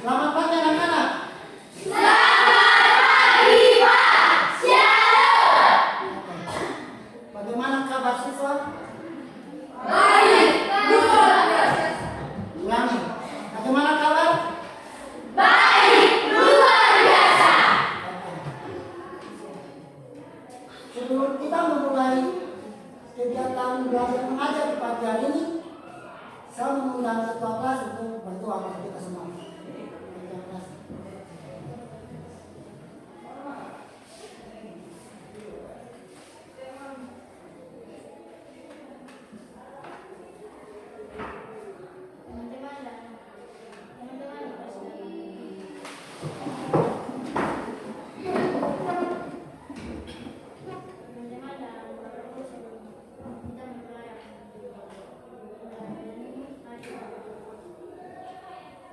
Selamat pagi anak-anak. Bagaimana kabar siswa? Baik, luar biasa. Ulangi. Bagaimana kabar? Baik, luar biasa. Sebelum kita memulai kegiatan belajar mengajar di pagi hari ini, saya mengundang ketua kelas untuk berdoa kepada kita semua. Ketua kelas.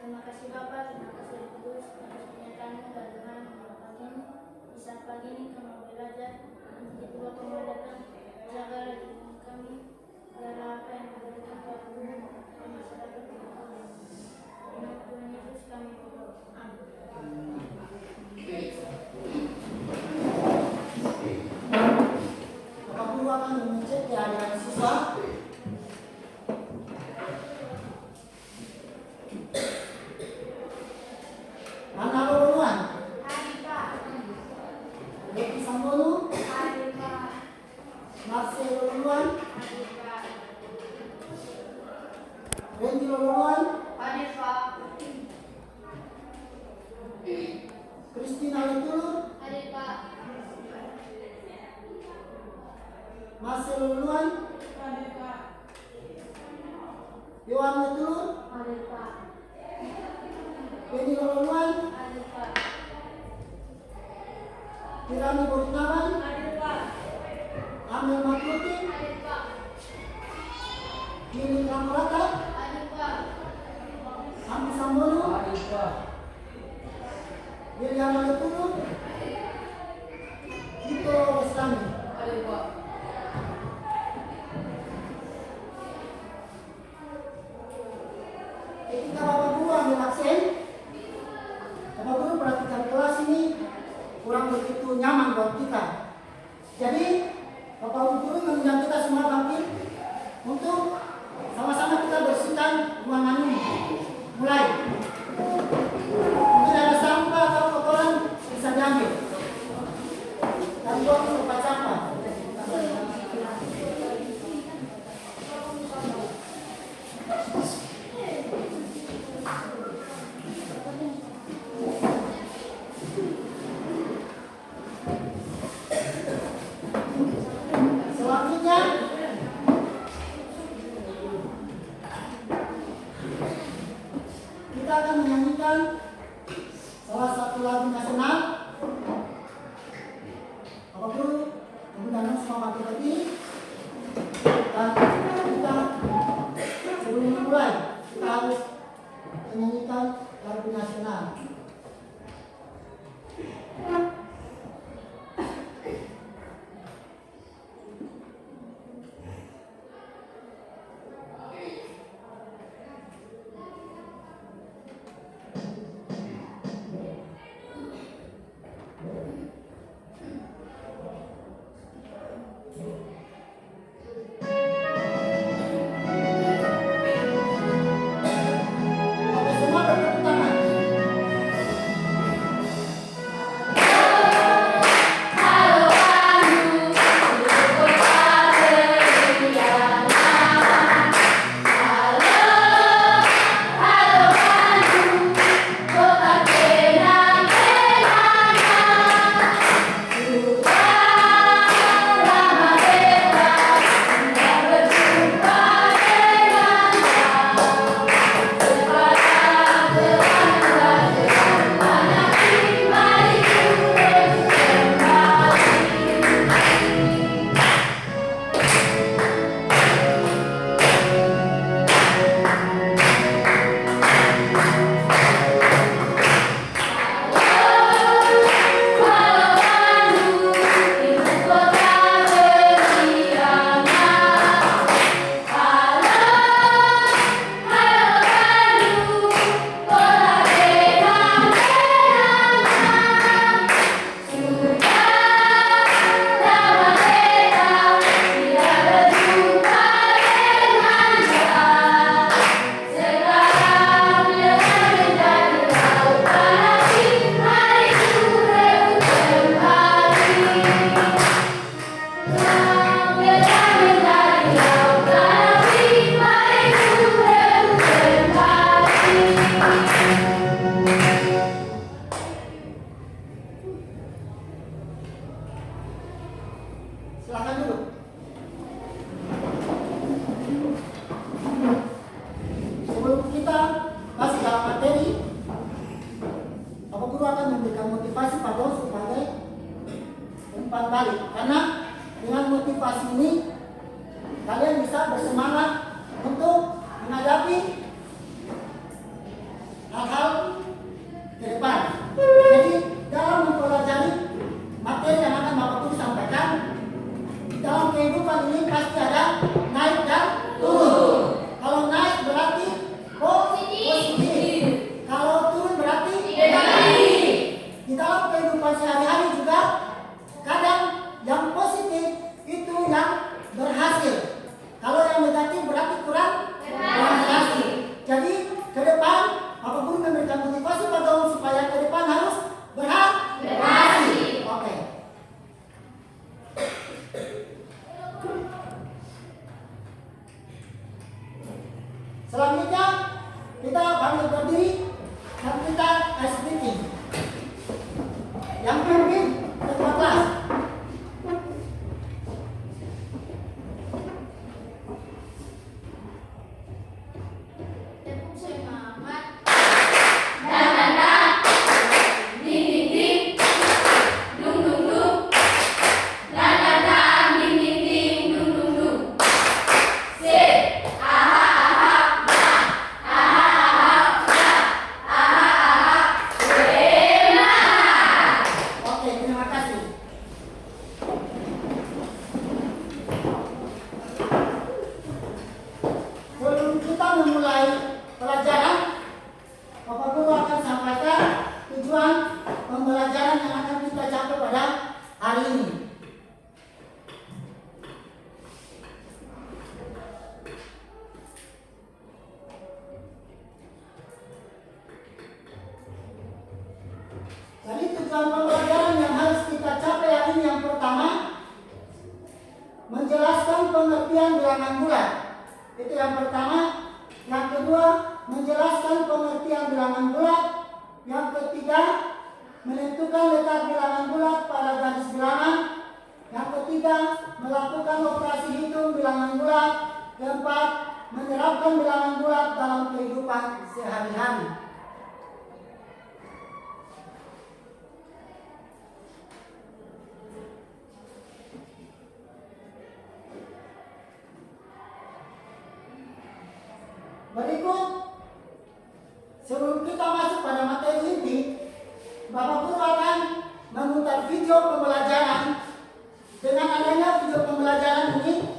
Terima kasih Bapak, terima kasih Roh Kudus atas penyertaanmu dan Tuhan pagi ini. Di saat pagi ini kami belajar, nanti itu Bapak mengadakan jagalah di kami, segala apa yang diberikan kepada kami dan masyarakat di kami. Dalam Tuhan Yesus kami berdoa. Amin. Bapak Guru akan mengecek kehadiran siswa. Mana Luluan? Hadir Pak. Leki Sambono? Hadir Pak. Marcel Luluan? Hadir Pak. Randy Luluan? Hadir Pak. Christina Letulur? Hadir Pak. Marcel Luluan? Hadir Pak. Yohan Letulur? Hadir Pak. Penny Luluan? Hadir Pak. Tirani Borinawan? Hadir Pak. Amel Makruti? Hadir Pak. Yuni Ramurata? Hadir Pak. Ambi Sambono? Liliana Letulur? Tito Lestani? Hadir Pak. Ketika Bapak Guru ambil absen, Bapak Guru perhatikan kelas ini kurang begitu nyaman buat kita. Jadi Bapak Guru mengundang kita semua bangkit untuk sama-sama kita bersihkan ruangan ini. Mulai. Mungkin ada sampah atau kotoran bisa diambil. Dan buang ke tempat sampah. Selanjutnya kita akan menyanyikan salah satu lagu nasional. Bapak Guru mengundang semua bangkit lagi. Dan kita sebelum memulai kita harus menyanyikan lagu nasional. Oke, semua bertepuk tangan. putar balik. Karena dengan motivasi ini kalian bisa bersemangat untuk menghadapi hal-hal ke depan. Jadi dalam mempelajari materi yang akan Bapak Guru sampaikan, dalam kehidupan ini pasti ada naik dan turun. Kalau naik berarti positif. Kalau turun berarti negatif. Di dalam kehidupan sehari-hari juga kadang yang positif itu yang berhasil. Kalau yang negatif berarti kurang berhasil. Jadi ke depan Bapak Guru memberikan motivasi pada orang supaya ke depan harus berhasil. Oke. Selanjutnya kita bangkit berdiri dan kita ice breathing. Yang pimpin ketua kelas. Tepuk semangat. Dan dan ding ding ding, dung dung dung. Dan ding ding ding, dung dung dung. Sip, aha aha, nah, aha aha, nah, aha aha, semangat. Oke, terima kasih. Sebelum kita memulai pelajaran, Bapak Guru akan sampaikan tujuan pembelajaran yang akan kita capai pada hari ini. Jadi tujuan pembelajaran yang harus kita capai hari ini yang pertama, menjelaskan pengertian bilangan bulat. Itu yang pertama. Yang kedua, menjelaskan pengertian bilangan bulat. Yang ketiga, menentukan letak bilangan bulat pada garis bilangan. Yang ketiga, melakukan operasi hitung bilangan bulat. Keempat, menerapkan bilangan bulat dalam kehidupan sehari-hari. Berikut, sebelum kita masuk pada materi inti, Bapak Guru akan memutar video pembelajaran. Dengan adanya video pembelajaran ini,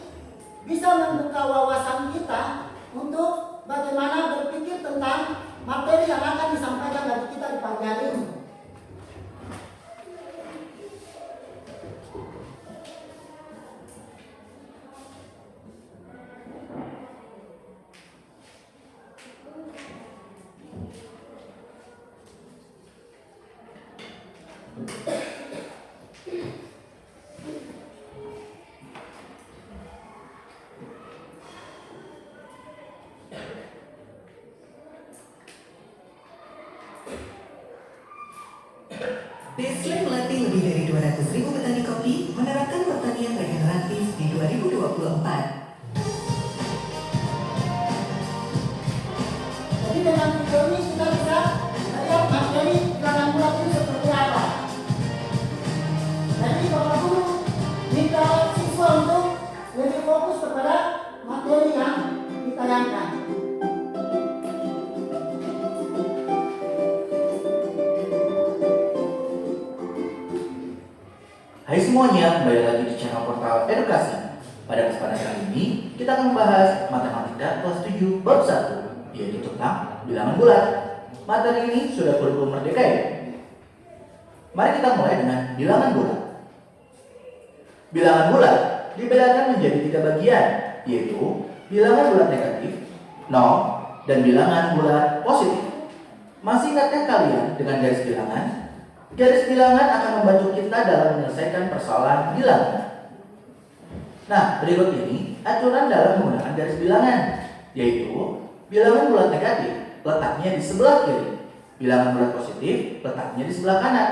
bisa membuka wawasan kita untuk bagaimana berpikir tentang materi yang akan disampaikan dari kita di pagi hari ini. Baseline melatih lebih dari 200.000 petani kopi menerapkan pertanian regeneratif di 2024. Jadi dengan video ini kita bisa melihat materi bilangan bulat itu seperti apa. Jadi Bapak Guru minta siswa untuk lebih fokus kepada materi yang ditayangkan. Hai semuanya, kembali lagi di channel Portal Edukasi. Pada kesempatan kali ini, kita akan membahas matematika kelas 7 bab 1, yaitu tentang bilangan bulat. Materi ini sudah kurikulum merdeka ya? Mari kita mulai dengan bilangan bulat. Bilangan bulat dibedakan menjadi 3 bagian, yaitu bilangan bulat negatif, 0, dan bilangan bulat positif. Masih ingatkah kalian dengan garis bilangan? Garis bilangan akan membantu kita dalam menyelesaikan persoalan bilangan. Nah, berikut ini aturan dalam menggunakan garis bilangan, yaitu bilangan bulat negatif letaknya di sebelah kiri, bilangan bulat positif letaknya di sebelah kanan.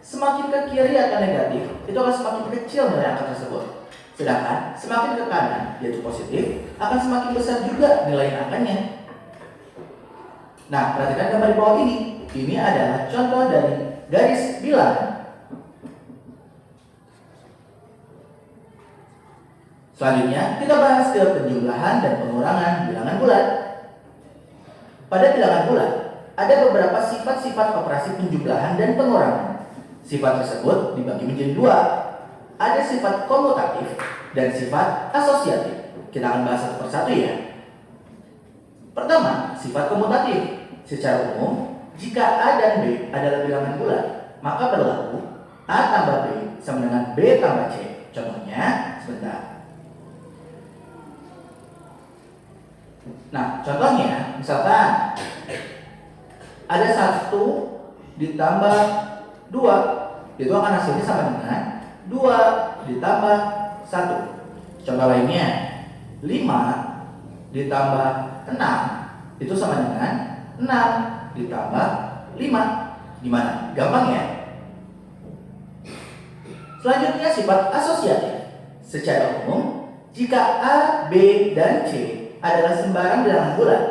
Semakin ke kiri atau negatif, itu akan semakin kecil nilai angka tersebut. Sedangkan semakin ke kanan, yaitu positif, akan semakin besar juga nilai angkanya. Nah, perhatikan gambar di bawah ini. Ini adalah contoh dari garis bilangan. Selanjutnya, kita bahas ke penjumlahan dan pengurangan bilangan bulat. Pada bilangan bulat, ada beberapa sifat-sifat operasi penjumlahan dan pengurangan. Sifat tersebut dibagi menjadi dua. Ada sifat komutatif dan sifat asosiatif. Kita akan bahas satu persatu ya. Pertama, sifat komutatif. Secara umum, jika A dan B adalah bilangan bulat, maka berlaku A tambah B sama dengan B tambah C. Contohnya, sebentar. Nah, contohnya, misalkan ada 1 ditambah 2, itu akan hasilnya sama dengan 2 ditambah 1. Contoh lainnya, 5 ditambah 6, itu sama dengan 6 ditambah 5. Gimana? Gampang ya? Selanjutnya, sifat asosiatif. Secara umum, jika A, B, dan C adalah sembarang bilangan bulat,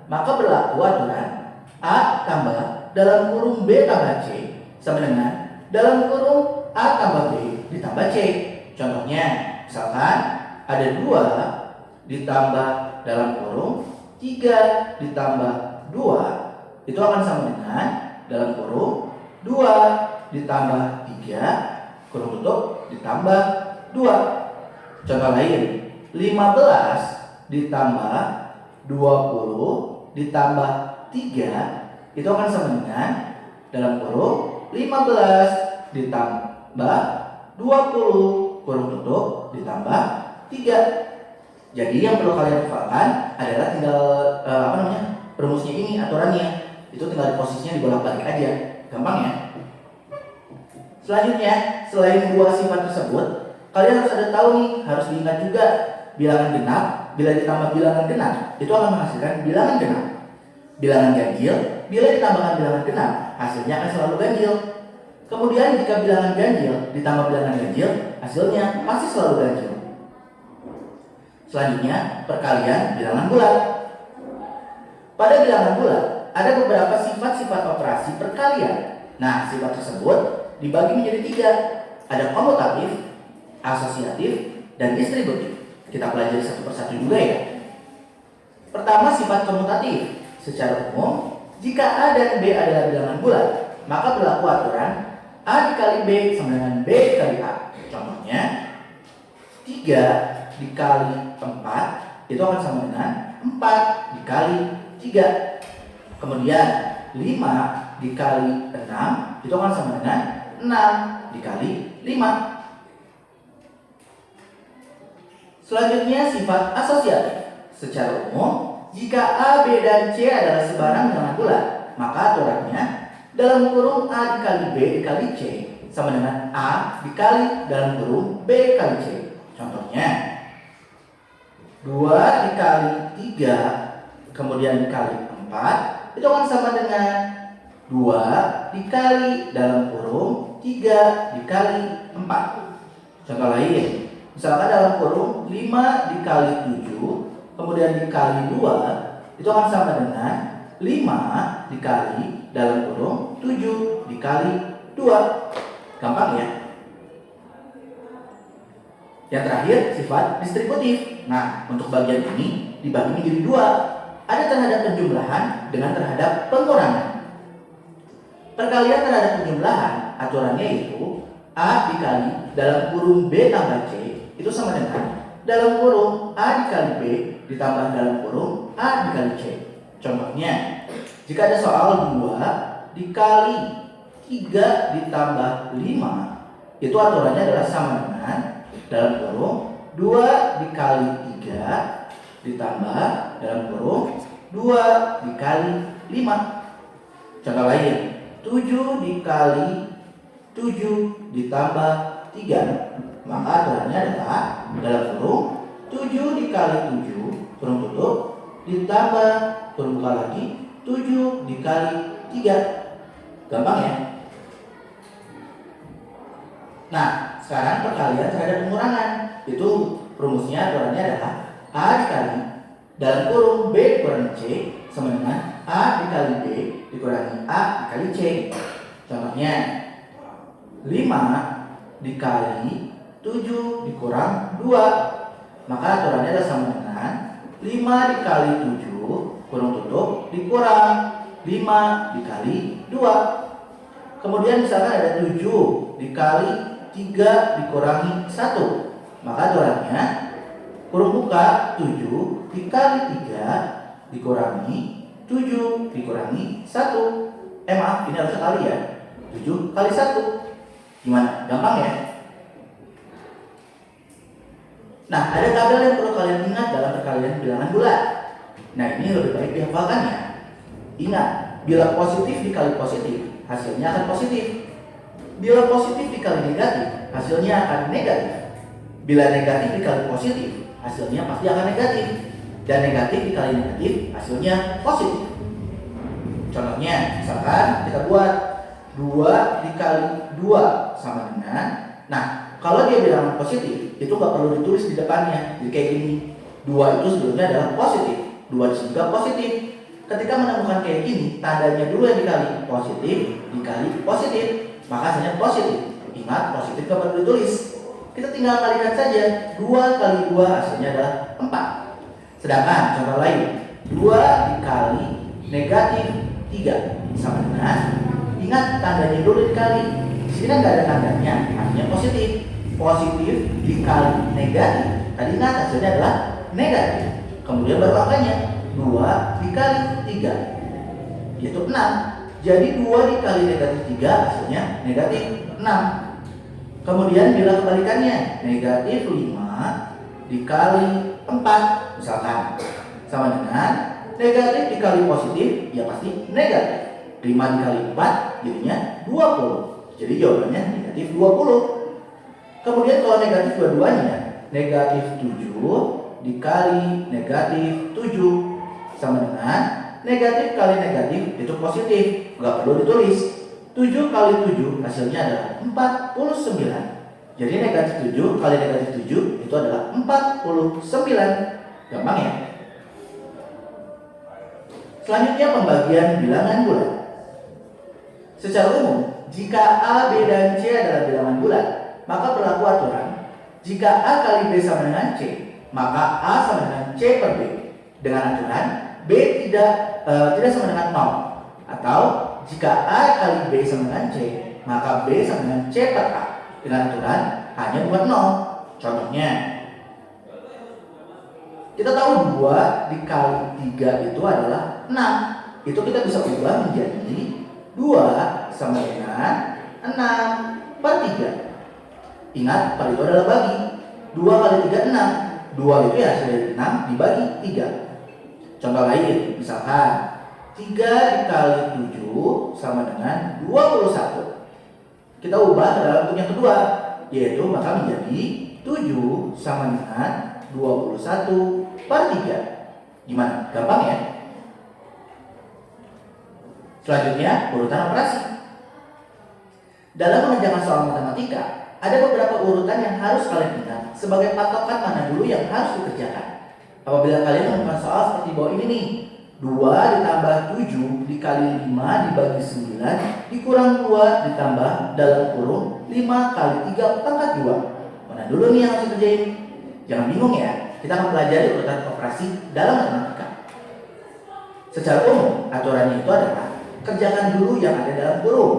maka berlaku aturan A tambah dalam kurung B tambah C sama dengan dalam kurung A tambah B ditambah C. Contohnya, misalkan ada 2 ditambah dalam kurung 3 ditambah 2, itu akan sama dengan dalam kurung 2 ditambah 3 kurung tutup ditambah 2. Contoh lain, 15 ditambah 20 ditambah 3, itu akan sama dengan dalam kurung 15 ditambah 20 kurung tutup ditambah 3. Jadi yang perlu kalian hafalkan adalah tinggal rumusnya ini, aturannya. Itu tinggal posisinya dibolak-balik aja. Gampang ya? Selanjutnya, selain dua sifat tersebut, kalian harus ada tahu nih, harus diingat juga bilangan genap. Bila ditambah bilangan genap, itu akan menghasilkan bilangan genap. Bilangan ganjil, bila ditambahkan bilangan genap, hasilnya akan selalu ganjil. Kemudian jika bilangan ganjil ditambah bilangan ganjil, hasilnya pasti selalu ganjil. Selanjutnya, perkalian bilangan bulat. Pada bilangan bulat, ada beberapa sifat-sifat operasi perkalian. Nah, sifat tersebut dibagi menjadi 3. Ada komutatif, asosiatif, dan distributif. Kita pelajari satu persatu juga ya. Pertama, sifat komutatif. Secara umum, jika A dan B adalah bilangan bulat, maka berlaku aturan A dikali B sama dengan B dikali A. Contohnya, 3 dikali 4 itu akan sama dengan 4 dikali 3. Kemudian 5 dikali 6 itu akan sama dengan 6 dikali 5. Selanjutnya, sifat asosiatif. Secara umum, jika A, B, dan C adalah sebarang bilangan bulat, maka aturannya dalam kurung A dikali B dikali C sama dengan A dikali dalam kurung B dikali C. Contohnya, 2 dikali 3 kemudian dikali 4 itu akan sama dengan 2 dikali dalam kurung 3 dikali 4. Contoh lain, misalkan dalam kurung 5 dikali 7 kemudian dikali 2 itu akan sama dengan 5 dikali dalam kurung 7 dikali 2. Gampang ya? Yang terakhir, sifat distributif. Nah, untuk bagian ini dibagi menjadi 2. Ada terhadap penjumlahan dengan terhadap pengurangan. Perkalian terhadap penjumlahan, aturannya itu A dikali dalam kurung B tambah C itu sama dengan dalam kurung A dikali B ditambah dalam kurung A dikali C. Contohnya, jika ada soal 2 dikali 3 ditambah 5, itu aturannya adalah sama dengan dalam kurung 2 dikali 3 ditambah dalam kurung 2 dikali 5. Contoh lain, 7 dikali 7 ditambah 3, maka aturannya adalah dalam kurung 7 dikali 7 kurung tutup ditambah kurung buka lagi 7 dikali 3. Gampang ya? Nah, sekarang perkalian terhadap pengurangan. Itu rumusnya, aturannya adalah A dikali dalam kurung B dikurangi C sama dengan A dikali B dikurangi A dikali C. Contohnya, 5 dikali 7 dikurang 2 Maka aturannya adalah sama dengan 5 dikali 7 kurung tutup dikurang 5 dikali 2. Kemudian misalkan ada 7 dikali 3 dikurangi 1. Maka aturannya kurung buka 7 dikali 3 dikurangi 7 dikurangi 1. Maaf, ini harusnya kali ya. 7 kali 1. Gimana? Gampang ya? Nah, ada tabel yang perlu kalian ingat dalam perkalian bilangan bulat. Nah, ini lebih baik dihafalkan ya. Ingat, bila positif dikali positif, hasilnya akan positif. Bila positif dikali negatif, hasilnya akan negatif. Bila negatif dikali positif, hasilnya pasti akan negatif. Dan negatif dikali negatif, hasilnya positif. Contohnya, misalkan kita buat 2 dikali 2 sama dengan, nah, kalau dia bilangan positif, itu nggak perlu ditulis di depannya. Jadi kayak gini, 2 itu sebelumnya adalah positif, 2 di sini juga positif. Ketika menemukan kayak gini, tandanya dulu yang dikali positif dikali positif, maka hasilnya positif. Ingat, positif nggak perlu ditulis. Kita tinggal kalikan saja, 2 kali 2 hasilnya adalah 4. Sedangkan contoh lain, 2 dikali negatif 3 sama dengan, ingat tandanya dulu dikali. Di sini kan nggak ada tandanya, artinya positif. Positif dikali negatif, tadi ingat hasilnya adalah negatif. Kemudian baru angkanya 2 dikali 3 yaitu 6. Jadi 2 dikali negatif 3 hasilnya negatif 6. Kemudian bila kebalikannya, negatif 5 dikali 4 misalkan sama dengan negatif dikali positif, ya pasti negatif. 5 dikali 4 jadinya 20. Jadi jawabannya negatif 20. Kemudian kalau negatif dua-duanya, negatif 7 dikali negatif 7 sama dengan negatif kali negatif itu positif, nggak perlu ditulis. 7 kali 7 hasilnya adalah 49. Jadi negatif 7 kali negatif 7 itu adalah 49. Gampang ya? Selanjutnya pembagian bilangan bulat. Secara umum, jika A, B, dan C adalah bilangan bulat, maka berlaku aturan jika A kali B sama dengan C, maka A sama dengan C per B. Dengan aturan B tidak sama dengan 0. Atau jika A kali B sama dengan C, maka B sama dengan C per A. Dengan aturan hanya buat 0. Contohnya, kita tahu 2 dikali 3 itu adalah 6. Itu kita bisa ubah menjadi 2 sama dengan 6 per 3. Ingat, per itu adalah bagi. 2 kali 3, 6. 2 itu ya hasil dari 6 dibagi 3. Contoh lain, misalkan 3 dikali 7 sama dengan 21. Kita ubah ke dalam bentuk yang kedua, yaitu maka menjadi 7 sama dengan 21 per 3. Gimana? Gampang ya? Selanjutnya, urutan operasi. Dalam mengerjakan soal matematika, ada beberapa urutan yang harus kalian ingat sebagai patokan mana dulu yang harus dikerjakan. Apabila kalian menemukan soal seperti bawah ini nih, 2 ditambah 7 dikali 5 dibagi 9 dikurang 2 ditambah dalam kurung 5 kali 3 pangkat 2. Mana dulu nih yang harus dikerjain? Jangan bingung ya, kita akan pelajari urutan operasi dalam matematika. Secara umum, aturannya itu adalah kerjakan dulu yang ada dalam kurung.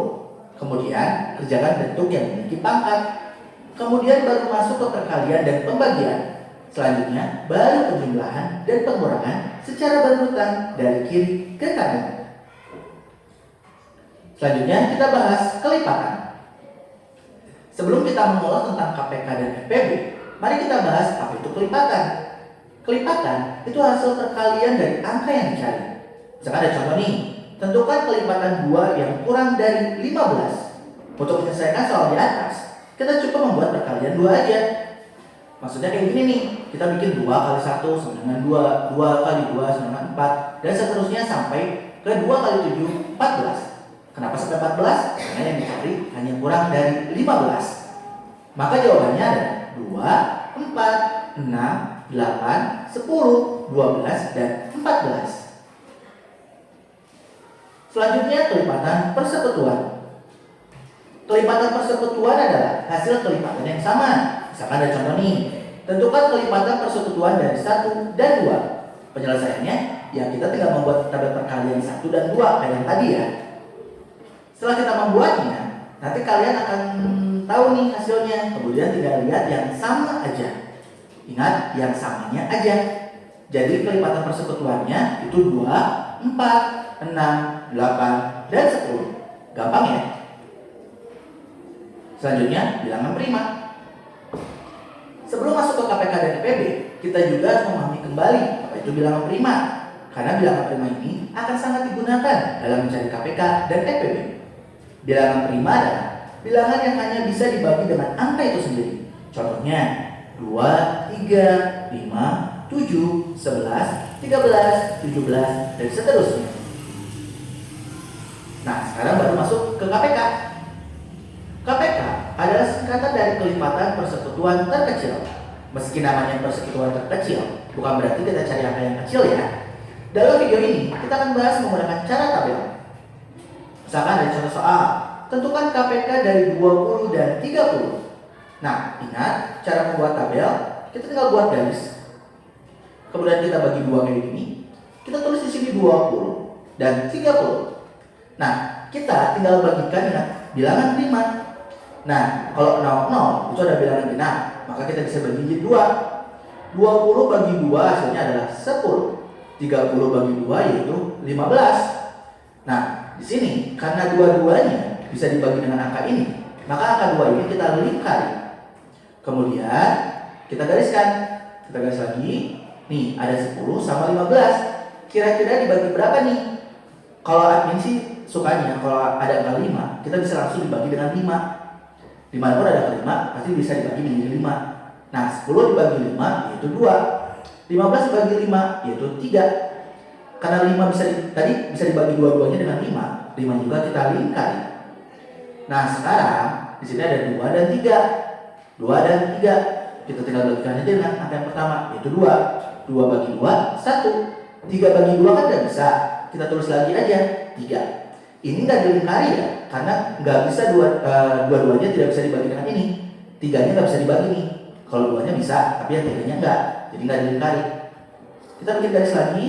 Kemudian kerjakan bentuk yang memiliki pangkat. Kemudian baru masuk ke perkalian dan pembagian. Selanjutnya baru penjumlahan dan pengurangan secara berurutan dari kiri ke kanan. Selanjutnya kita bahas kelipatan. Sebelum kita mengulas tentang KPK dan FPB, mari kita bahas apa itu kelipatan. Kelipatan itu hasil perkalian dari angka yang dicari. Misalkan ada contoh nih, tentukan kelipatan 2 yang kurang dari 15. Untuk menyelesaikan soal di atas, kita cukup membuat perkalian 2 aja. Maksudnya kayak gini nih, kita bikin 2 kali 1 sama dengan 2, 2 kali 2 sama dengan 4, dan seterusnya sampai ke 2 kali 7, 14. Kenapa sampai 14? Karena yang dicari hanya kurang dari 15. Maka jawabannya adalah 2, 4, 6, 8, 10, 12, dan 14. Selanjutnya kelipatan persekutuan. Kelipatan persekutuan adalah hasil kelipatan yang sama. Misalkan ada contoh nih, Tentukan kelipatan persekutuan dari 1 dan 2. Penyelesaiannya, ya kita tinggal membuat tabel perkalian 1 dan 2 kayak yang tadi ya. Setelah kita membuatnya, nanti kalian akan tahu nih hasilnya. Kemudian tinggal lihat yang sama aja. Ingat, yang samanya aja. Jadi kelipatan persekutuannya itu 2, 4, 6, 8, dan 10. Gampang ya? Selanjutnya, bilangan prima. Sebelum masuk ke KPK dan IPB, kita juga harus memahami kembali apa itu bilangan prima. Karena bilangan prima ini akan sangat digunakan dalam mencari KPK dan IPB. Bilangan prima adalah bilangan yang hanya bisa dibagi dengan angka itu sendiri. Contohnya 2, 3, 5, 7, 11, 13, 17, dan seterusnya. Nah, sekarang baru masuk ke KPK. KPK adalah singkatan dari kelipatan persekutuan terkecil. Meski namanya persekutuan terkecil, bukan berarti kita cari angka yang kecil ya. Dalam video ini, kita akan bahas menggunakan cara tabel. Misalkan ada contoh soal, tentukan KPK dari 20 dan 30. Nah, ingat cara membuat tabel, kita tinggal buat garis. Kemudian kita bagi 2 kayak gini. Kita tulis di sini 20 dan 30. Nah, kita tinggal bagikan dengan bilangan prima. Nah, kalau 0, itu ada bilangan genap, maka kita bisa bagi jadi 2. 20 bagi 2 hasilnya adalah 10. 30 bagi 2 yaitu 15. Nah, di sini karena dua-duanya bisa dibagi dengan angka ini, maka angka 2 ini kita lingkari. Kemudian kita gariskan. Kita garis lagi. Nih, ada 10 sama 15. Kira-kira dibagi berapa nih? Kalau admin sih sukanya kalau ada angka 5, kita bisa langsung dibagi dengan 5. Dimanapun ada angka 5, pasti bisa dibagi menjadi 5. Nah, 10 dibagi 5 yaitu 2. 15 dibagi 5 yaitu 3. Karena 5 tadi bisa dibagi dua-duanya dengan 5. 5 juga kita lingkari. Nah, sekarang di sini ada 2 dan 3. 2 dan 3. Kita tinggal bagikan aja dengan angka yang pertama yaitu 2. 2 bagi 2 1. 3 bagi 2 kan tidak bisa. Kita tulis lagi aja 3. Ini nggak dilingkari ya, karena nggak bisa dua-duanya tidak bisa dibagi dengan ini. 3-nya nggak bisa dibagi nih. Kalau 2-nya bisa, tapi yang 3-nya nggak. Jadi nggak dilingkari. Kita bikin garis lagi.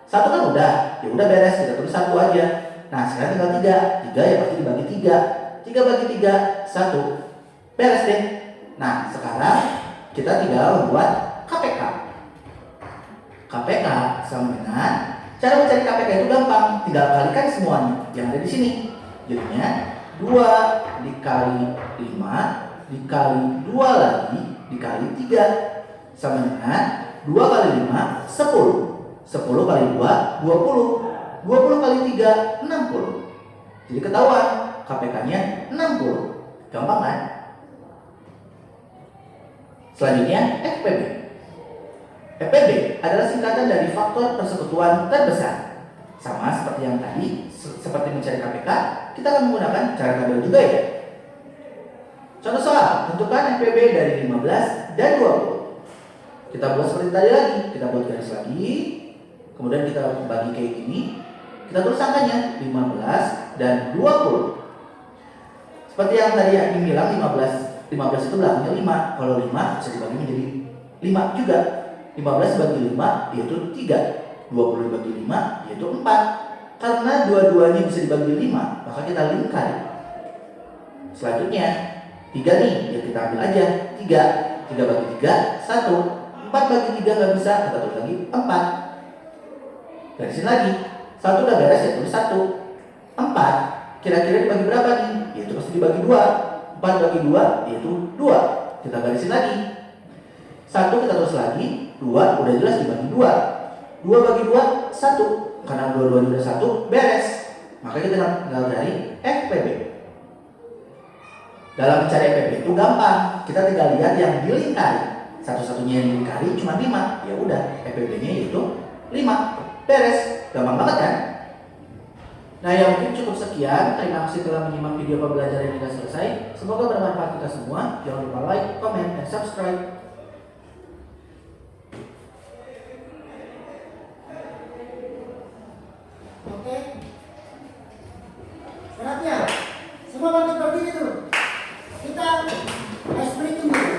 1 kan udah, ya udah beres. Kita tulis 1 aja. Nah, sekarang tinggal 3. 3 ya pasti dibagi 3. 3 bagi 3 1. Beres deh. Nah, sekarang kita tinggal membuat KPK. KPK sama dengan cara mencari KPK itu gampang, tinggal kalikan semuanya yang ada di sini. Jadinya 2 dikali 5 dikali 2 lagi dikali 3 sama dengan 2 kali 5 10. 10 kali 2 20. 20 kali 3 60. Jadi ketahuan KPK-nya 60. Gampang kan? Selanjutnya FPB. FPB adalah singkatan dari faktor persekutuan terbesar. Sama seperti yang tadi, seperti mencari KPK, kita akan menggunakan cara tabel juga ya. Contoh soal, tentukan FPB dari 15 dan 20. Kita buat seperti tadi lagi, kita buat garis lagi, kemudian kita bagi kayak gini, kita tulis angkanya 15 dan 20. Seperti yang tadi yang bilang 15 itu belakangnya 5. Kalau 5 bisa dibagi menjadi 5 juga. 15 bagi 5 yaitu 3. 20 bagi 5 yaitu 4. Karena dua-duanya bisa dibagi 5, maka kita lingkari. Selanjutnya 3 nih, ya kita ambil aja 3. 3 bagi 3 1. 4 bagi 3 nggak bisa, kita tulis lagi 4. Garisin lagi. 1 udah beres ya, tulis 1. 4 kira-kira dibagi berapa nih? Yaitu pasti dibagi 2. 4 bagi 2 yaitu 2. Kita garisin lagi. 1 kita tulis lagi. 2 udah jelas dibagi 2. 2 bagi 2 1. Karena dua-duanya udah 1 beres. Maka kita tinggal cari FPB. Dalam mencari FPB itu gampang. Kita tinggal lihat yang dilingkari. Satu-satunya yang dilingkari cuma 5. Ya udah, FPB-nya yaitu 5. Beres. Gampang banget kan? Nah, ya mungkin cukup sekian. Terima kasih telah menyimak video pembelajaran hingga selesai. Semoga bermanfaat kita semua. Jangan lupa like, comment, dan subscribe. Oke. Perhatian. Semua bangkit berdiri dulu. Kita ice breaking dulu.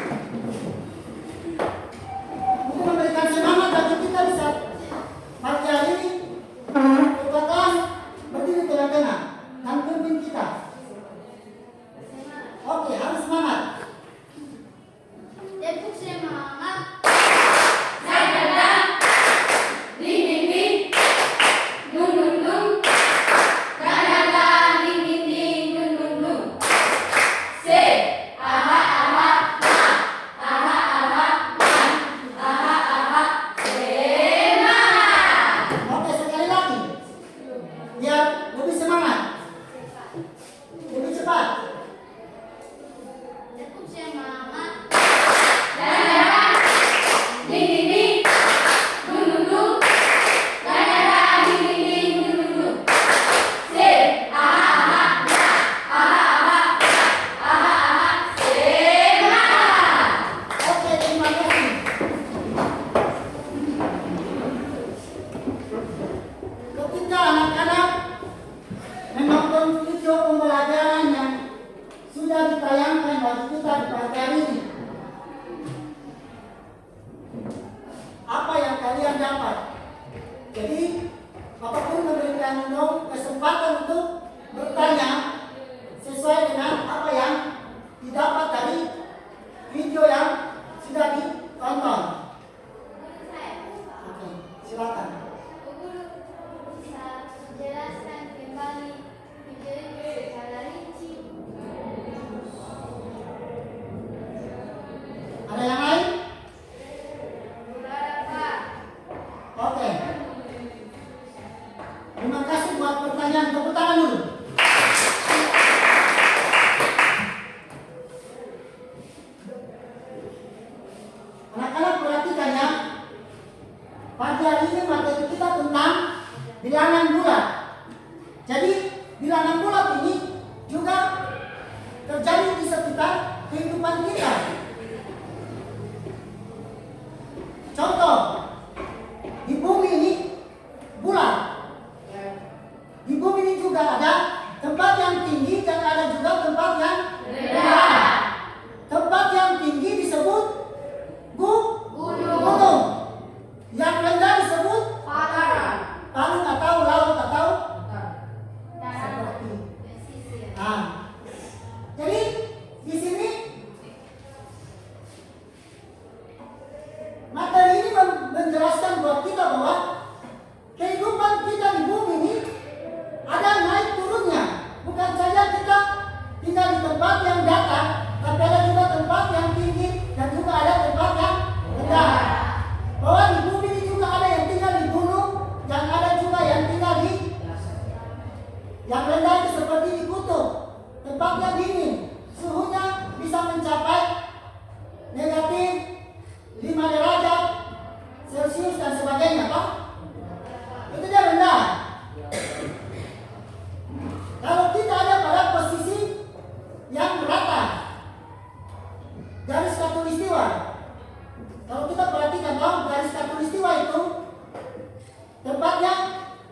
video pembelajaran yang sudah ditayangkan bagi kita di pagi hari ini. Apa yang kalian dapat? Jadi, Bapak Guru memberikan kesempatan untuk bertanya sesuai dengan apa yang didapat dari video yang sudah ditonton. Oke, silakan. Bisa jelaskan kembali video itu secara rinci. Ada yang lain? Beberapa. Oke. Terima kasih buat pertanyaan. Tepuk tangan dulu. Anak-anak perhatikan ya. Pagi hari ini materi kita tentang bilangan bulat. Jadi bilangan bulat ini juga terjadi di sekitar kehidupan kita. Contoh, di bumi ini bulat. Di bumi ini juga ada tempat yang tinggi dan ada juga tempat yang rendah. Tempat yang tinggi disebut gunung. Yang rendah disebut palung atau laut atau seperti. Nah, jadi di sini materi ini menjelaskan buat kita bahwa kehidupan kita di bumi ini ada naik turunnya. Bukan saja kita tinggal di tempat yang datar, tapi ada juga tempat yang tinggi dan juga ada tempat yang rendah. Bahwa di bumi ini juga ada yang tinggal di gunung, yang ada juga yang tinggal di yang rendah itu seperti di kutub. Tempatnya dingin, suhunya bisa mencapai negatif 5 derajat Celcius dan sebagainya, Pak. Itu dia rendah. Kalau kita ada pada posisi yang rata, garis khatulistiwa. Kalau kita perhatikan garis khatulistiwa itu tempatnya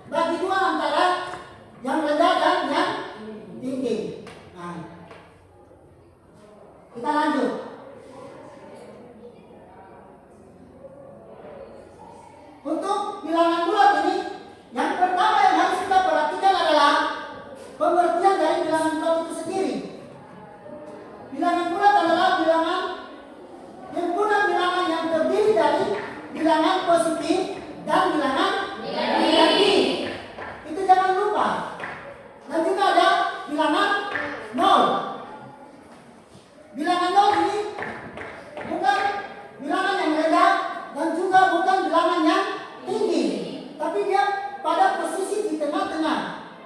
bagi dua antara yang rendah dan yang tinggi. Nah, kita lanjut. Untuk bilangan bulat ini, yang pertama yang harus kita perhatikan adalah pengertian dari bilangan bulat itu sendiri. Bilangan bulat adalah himpunan bilangan yang terdiri dari bilangan positif dan bilangan negatif. Itu jangan lupa. Dan juga ada bilangan nol. Bilangan nol ini bukan bilangan yang rendah dan juga bukan bilangan yang tinggi, tapi dia pada posisi di tengah-tengah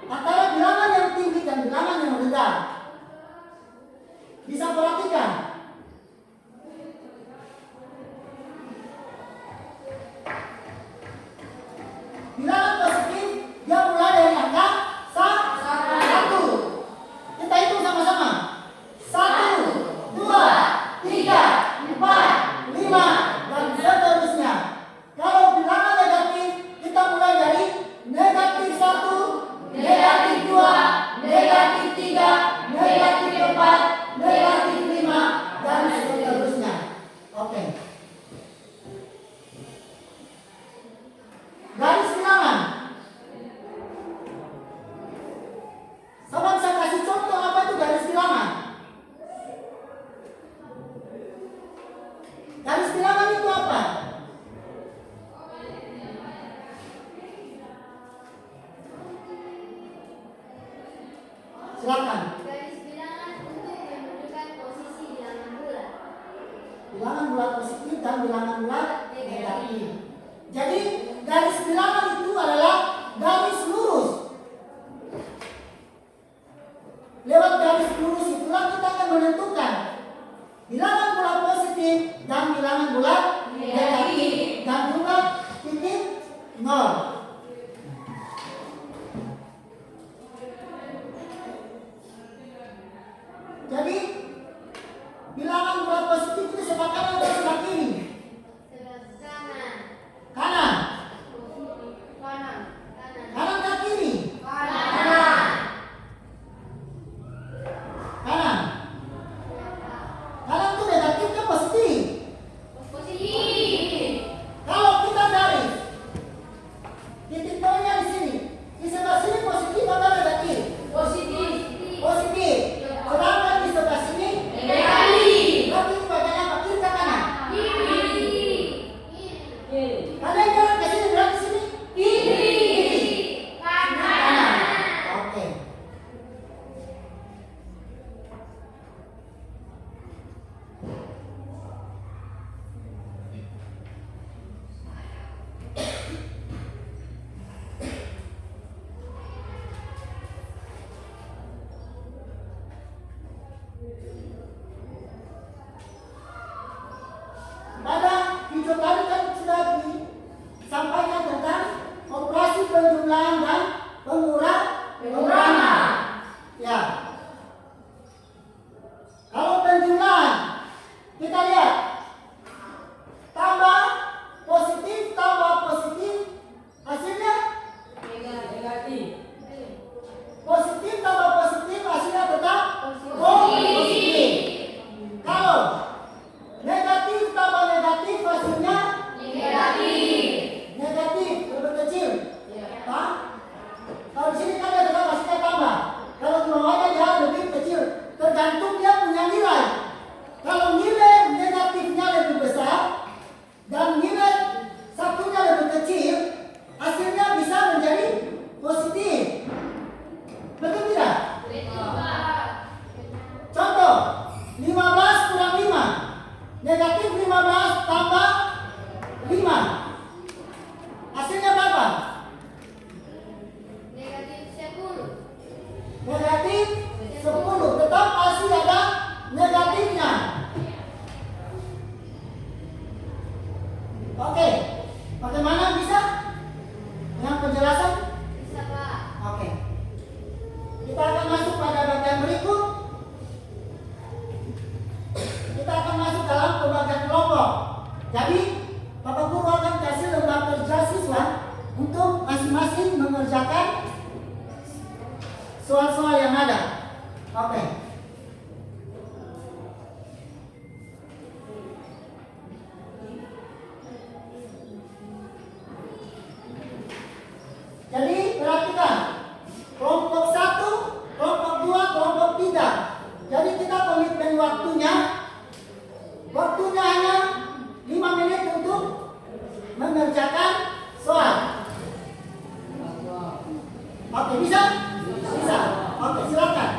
antara bilangan yang tinggi dan bilangan yang rendah. Bisa perhatikan. Bilangan positif dia mulai dari angka 1. Kita hitung sama-sama. 1, 2, 3, 4, 5 dan seterusnya. Kalau bilangan negatif kita mulai dari negatif 1, negatif 2, negatif 3, negatif 4, negatif 5 dan seterusnya. Oke. Garis bilangan. Sobat, saya kasih contoh apa itu garis bilangan. Garis bilangan itu apa? Silakan. Garis bilangan untuk menunjukkan posisi bilangan bulat. Bilangan bulat positif dan bilangan bulat negatif. Jadi garis bilangan itu adalah garis lurus. Lewat garis lurus itulah kita akan menentukan bilangan bulat positif dan bilangan bulat negatif dan juga titik nol. Jadi bilangan bulat positif itu sebelah kanan atau sebelah kiri? Sebelah kanan. Kanan. Kanan. Kanan ke kiri? Kanan. Contoh, 15 kurang 5. Negatif 15 tambah 5. Hasilnya berapa? Negatif 10. Negatif 10. Tetap masih ada negatifnya. Oke, bagaimana bisa? Dengan penjelasan? Bisa, Pak. Oke. Kita akan masuk pada bagian berikut. Kita akan masuk dalam pembagian kelompok. Jadi, Bapak Guru akan kasih lembar kerja siswa untuk masing-masing mengerjakan soal-soal yang ada. Oke. Jadi perhatikan, kelompok 1, kelompok 2, kelompok 3. Jadi kita komitmen waktunya hanya 5 menit untuk mengerjakan soal. Oke, bisa? Bisa. Oke, silakan.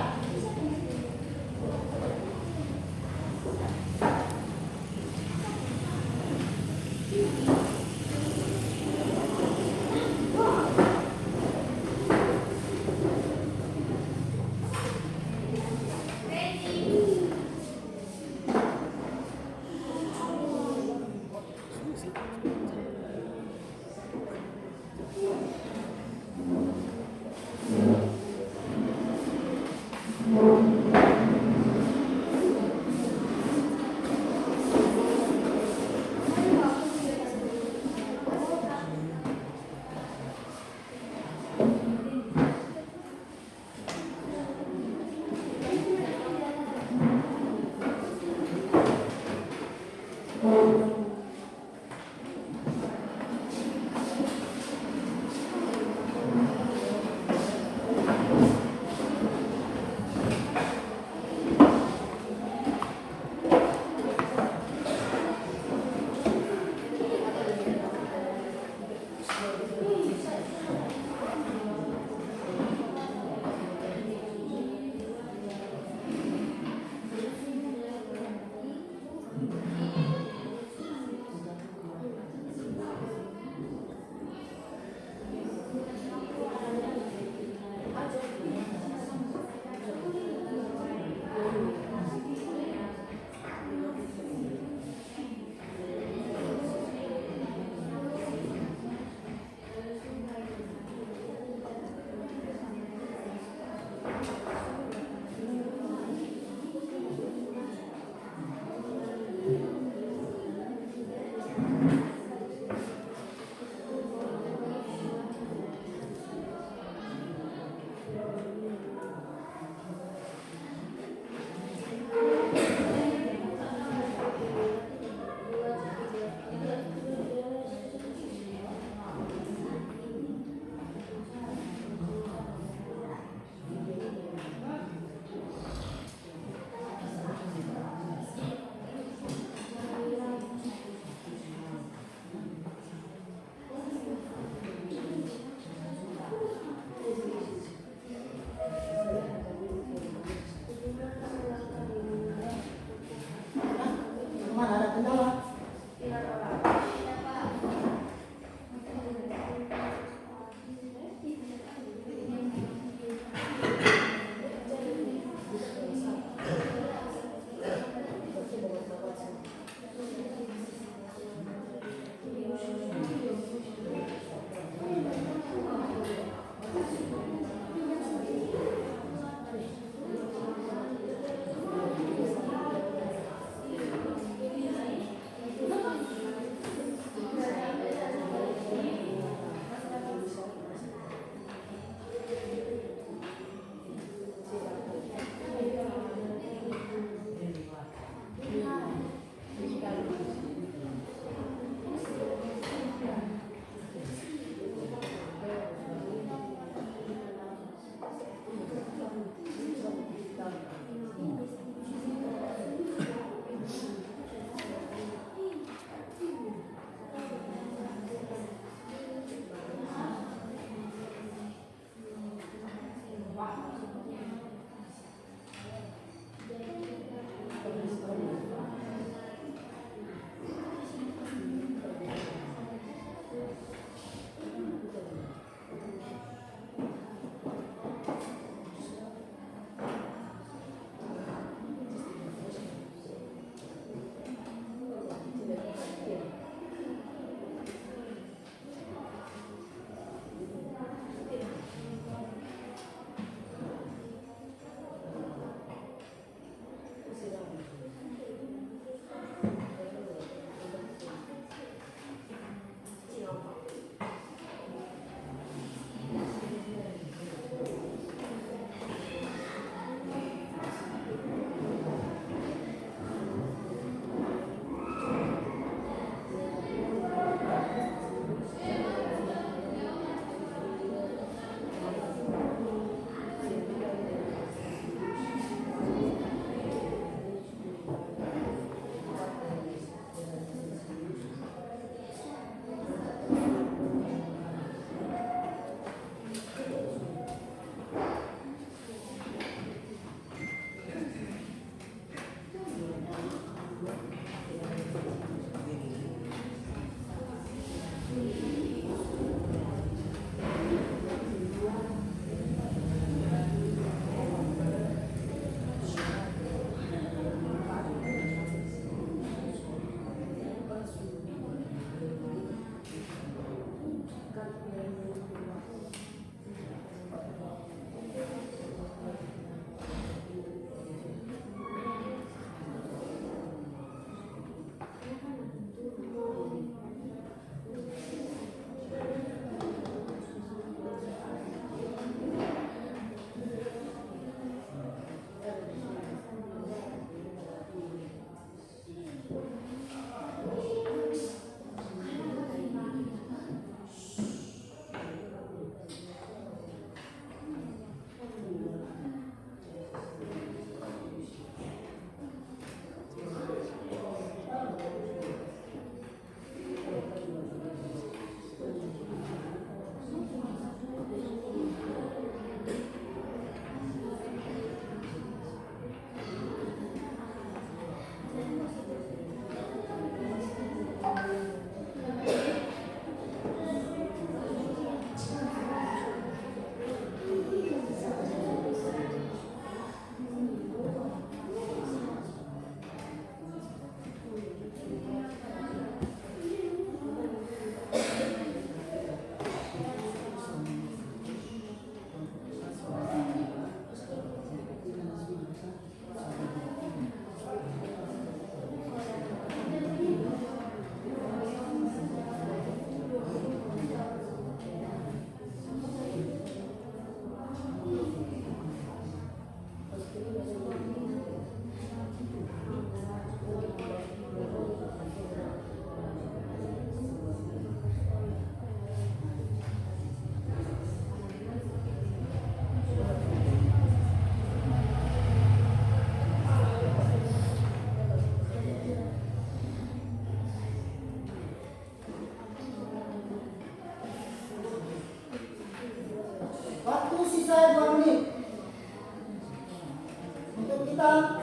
untuk kita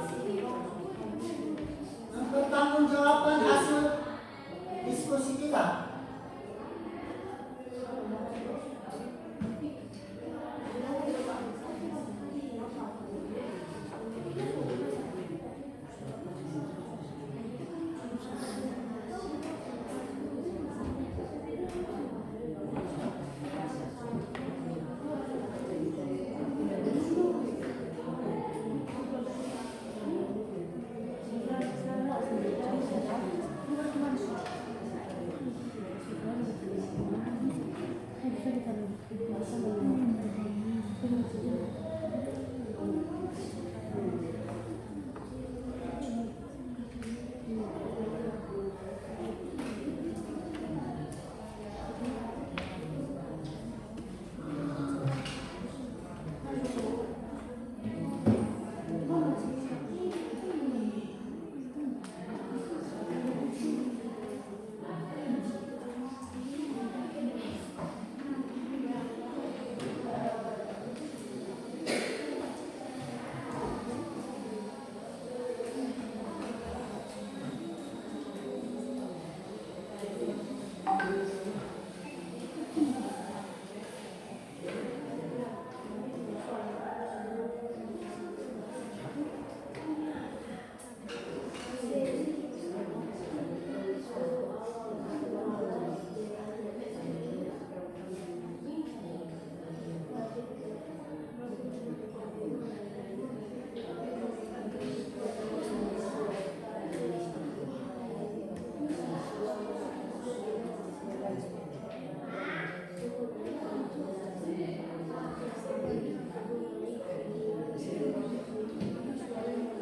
mempertanggungjawabkan hasil diskusi kita.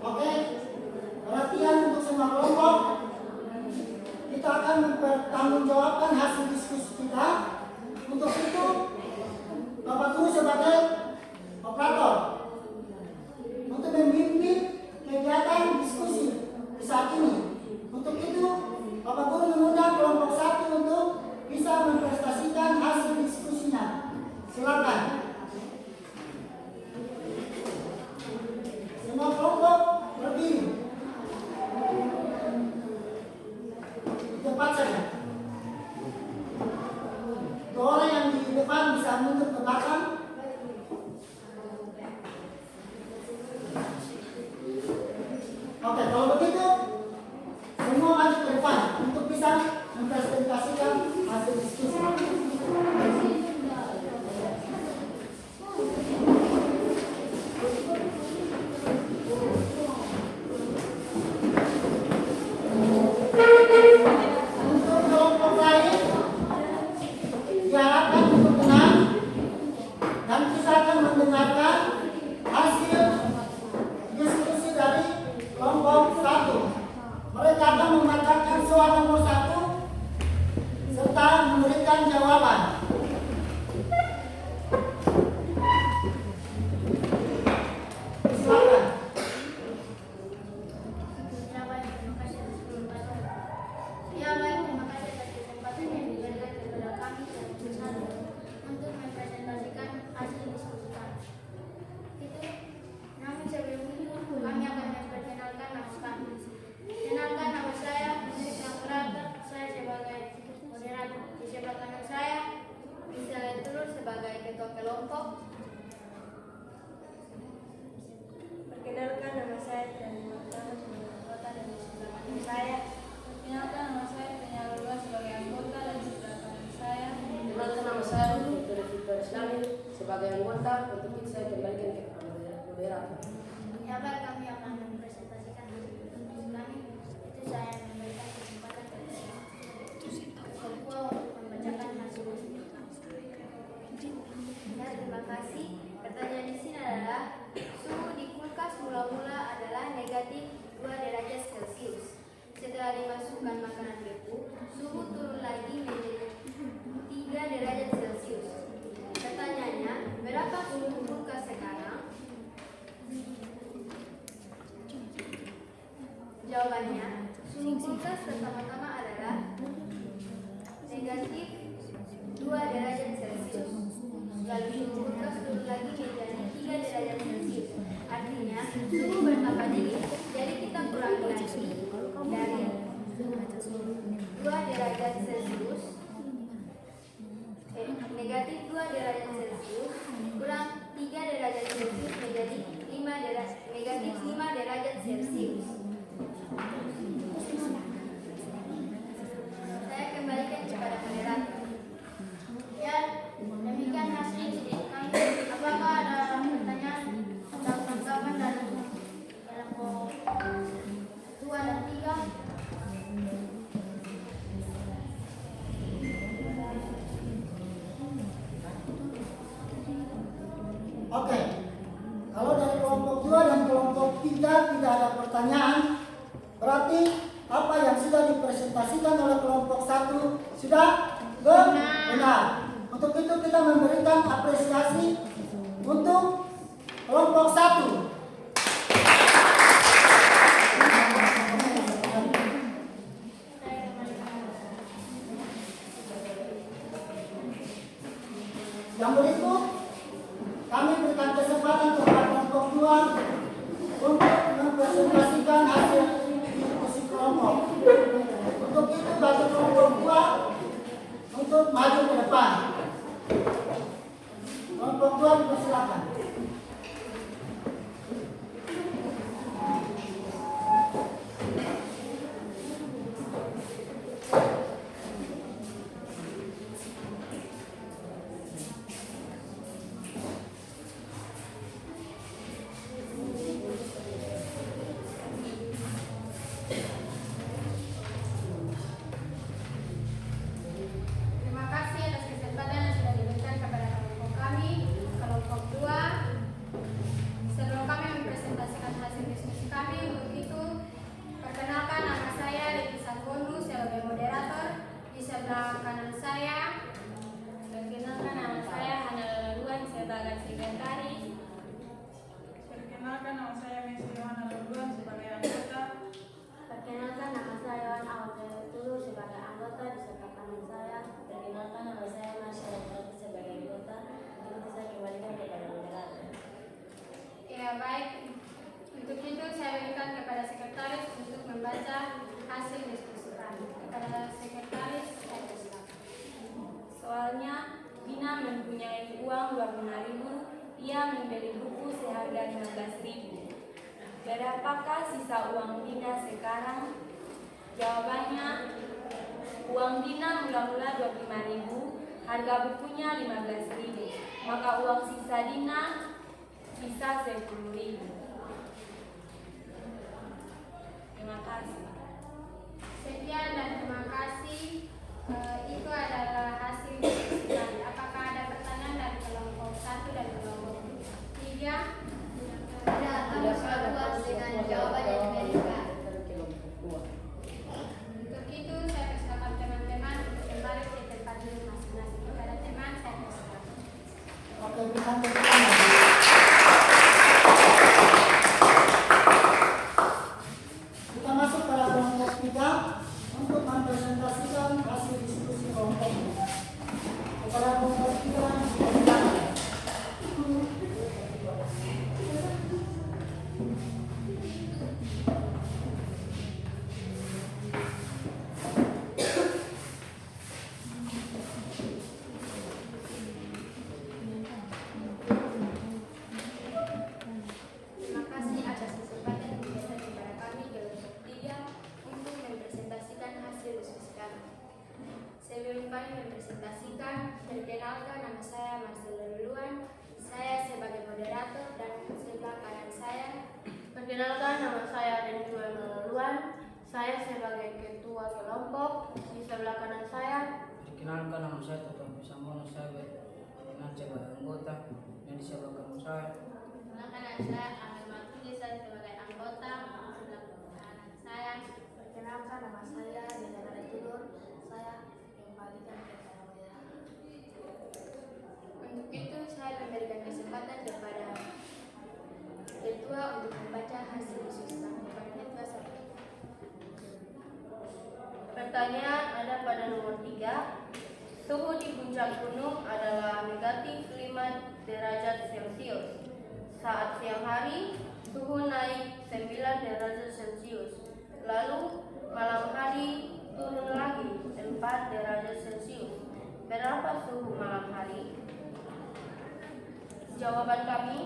Oke, perhatian untuk semua kelompok. Kita akan mempertanggungjawabkan hasil diskusi kita. Untuk itu, Bapak Guru sebagai operator untuk memimpin kegiatan diskusi di saat ini. Untuk itu, Bapak Guru mengundang kelompok 1 untuk bisa mempresentasikan hasil diskusinya. Silakan. Semua kelompok berdiri. Cepat saja. Dua orang yang di depan bisa mundur ke belakang. Oke, kalau begitu semua maju ke depan untuk bisa mempresentasikan hasil diskusi. Untuk kelompok lain diharapkan untuk tenang dan kita akan mendengarkan hasil diskusi dari kelompok 1. Mereka akan membacakan soal nomor 1 serta memberikan jawaban. Silakan. Ya baik, terima kasih atas kesempatan yang diberikan kepada kami satu untuk mempresentasikan hasil diskusi kami. Namun sebelum itu kami akan memperkenalkan nama kami. Kenalkan, nama saya Hendrik Naprata, saya sebagai moderator. Di sebelah kanan saya bisa terus sebagai ketua kelompok. Perkenalkan, nama saya Tiani Martana sebagai anggota dan di sebelah kanan saya. Perkenalkan, nama saya Penyalurwa sebagai anggota dan di sebelah kanan saya. Perkenalkan, nama saya Dr. Victor Islami sebagai anggota. Untuk itu saya kembalikan ke moderator. Ya baik, kami akan mempresentasikan hasil diskusi kami. Itu saya memberikan kesempatan kepada ketua untuk membacakan hasil diskusi. Ya, terima kasih. Pertanyaan di sini adalah suhu di kulkas mula-mula adalah negatif 2 derajat Celcius. Setelah dimasukkan makanan beku, suhu turun lagi menjadi 3 derajat Celcius. Pertanyaannya, berapa suhu kulkas sekarang? Jawabannya, suhu kulkas pertama-tama adalah negatif 2 derajat Celcius. Lalu suhu kulkas turun lagi menjadi 3 derajat Celcius. Artinya, suhu Celcius. Saya kembalikan kepada moderator. Ya, demikian hasil sidang kami. Apakah ada pertanyaan tentang tanggapan dari kelompok 2 dan 3? Oke, kalau dari kelompok 2 dan kelompok 3 tidak ada pertanyaan, berarti apa yang sudah dipresentasikan oleh kelompok 1 sudah benar. Untuk itu kita memberikan apresiasi untuk kelompok 1. Yang berikut, kami berikan kesempatan kepada kelompok 2 untuk mempresentasikan hasil diskusi kelompok. Untuk itu bagi kelompok 2 untuk maju ke depan. Kelompok 2 dipersilakan. Terima kasih atas kesempatan yang sudah diberikan kepada kelompok kami, kelompok 2. Sebelum kami mempresentasikan hasil diskusi kami, untuk itu perkenalkan nama saya Devi Sanggonu sebagai moderator. Di sebelah kanan saya, Perkenalkan nama saya Hana Laluan sebagai sekretaris. Perkenalkan nama saya Messi Yohana Laluan sebagai anggota. Perkenalkan nama saya Wan Awal Tulu sebagai anggota di sebelah kanan saya. Perkenalkan nama saya Marsha Rati sebagai anggota. Nanti saya kembalikan kepada moderator. ya baik. Untuk itu saya berikan kepada sekretaris untuk membaca hasil diskusi kami. Kepada sekretaris, saya persilakan. Soalnya, Bina mempunyai uang 25.000, ia membeli buku seharga 15.000. Berapakah sisa uang Dina sekarang? Jawabannya, uang Dina mula-mula 25.000, harga bukunya 15.000. Maka uang sisa Dina sisa 10.000. Terima kasih. Sekian dan terima kasih. Itu adalah hasil diskusi kami. Apakah ada pertanyaan dari kelompok 1 dan kelompok 3? Tidak, kami sudah puas dengan jawaban yang diberikan. Untuk itu saya persilakan teman-teman untuk kembali ke tempat duduk masing-masing. Kepada teman saya persilakan. Oke, berikan tepuk tangan. Kita masuk pada kelompok 3 untuk mempresentasikan hasil diskusi kelompok. Kepada kelompok 3 silakan. Terima kasih atas kesempatan yang diberikan kepada kami kelompok 3 untuk mempresentasikan hasil diskusi kami. Sebelum kami mempresentasikan, perkenalkan nama saya Marcelo Luluan. Saya sebagai moderator dan sebelah kanan saya. Perkenalkan nama saya Devi Luluan. Saya sebagai ketua kelompok. Di sebelah kanan saya. Perkenalkan nama saya Toto Pisamono, saya berkenan sebagai anggota yang di sebelah kanan saya. Perkenalkan nama saya Amel Martini, saya sebagai anggota sebelah kanan saya. Perkenalkan nama saya Dina Tulur. Saya kembalikan kepada moderator. Untuk itu saya memberikan kesempatan kepada ketua untuk membaca hasil diskusi kami. Kepada ketua saya. Pertanyaan ada pada nomor 3. Suhu di puncak gunung adalah negatif 5 derajat Celcius. Saat siang hari, suhu naik 9 derajat Celcius. Lalu malam hari turun lagi 4 derajat Celcius. Berapa suhu malam hari? Jawaban kami,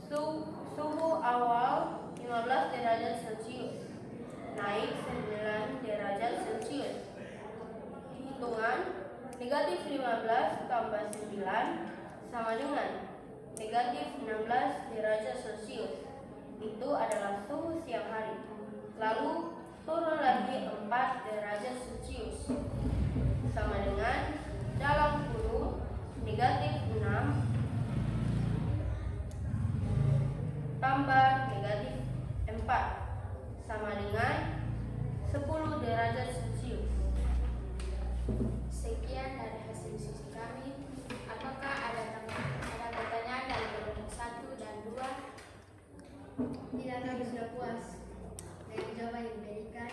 suhu awal 15 derajat Negatif 15 tambah 9 sama dengan negatif 16 derajat Celcius. Itu adalah suhu siang hari. Lalu turun lagi 4 derajat Celcius sama dengan dalam kurung negatif 6 tambah negatif 4 sama dengan 10 derajat Celcius. Sekian dari hasil diskusi kami. Apakah ada pertanyaan dari kelompok 1 dan 2? Tidak, kami sudah puas dengan jawaban yang diberikan.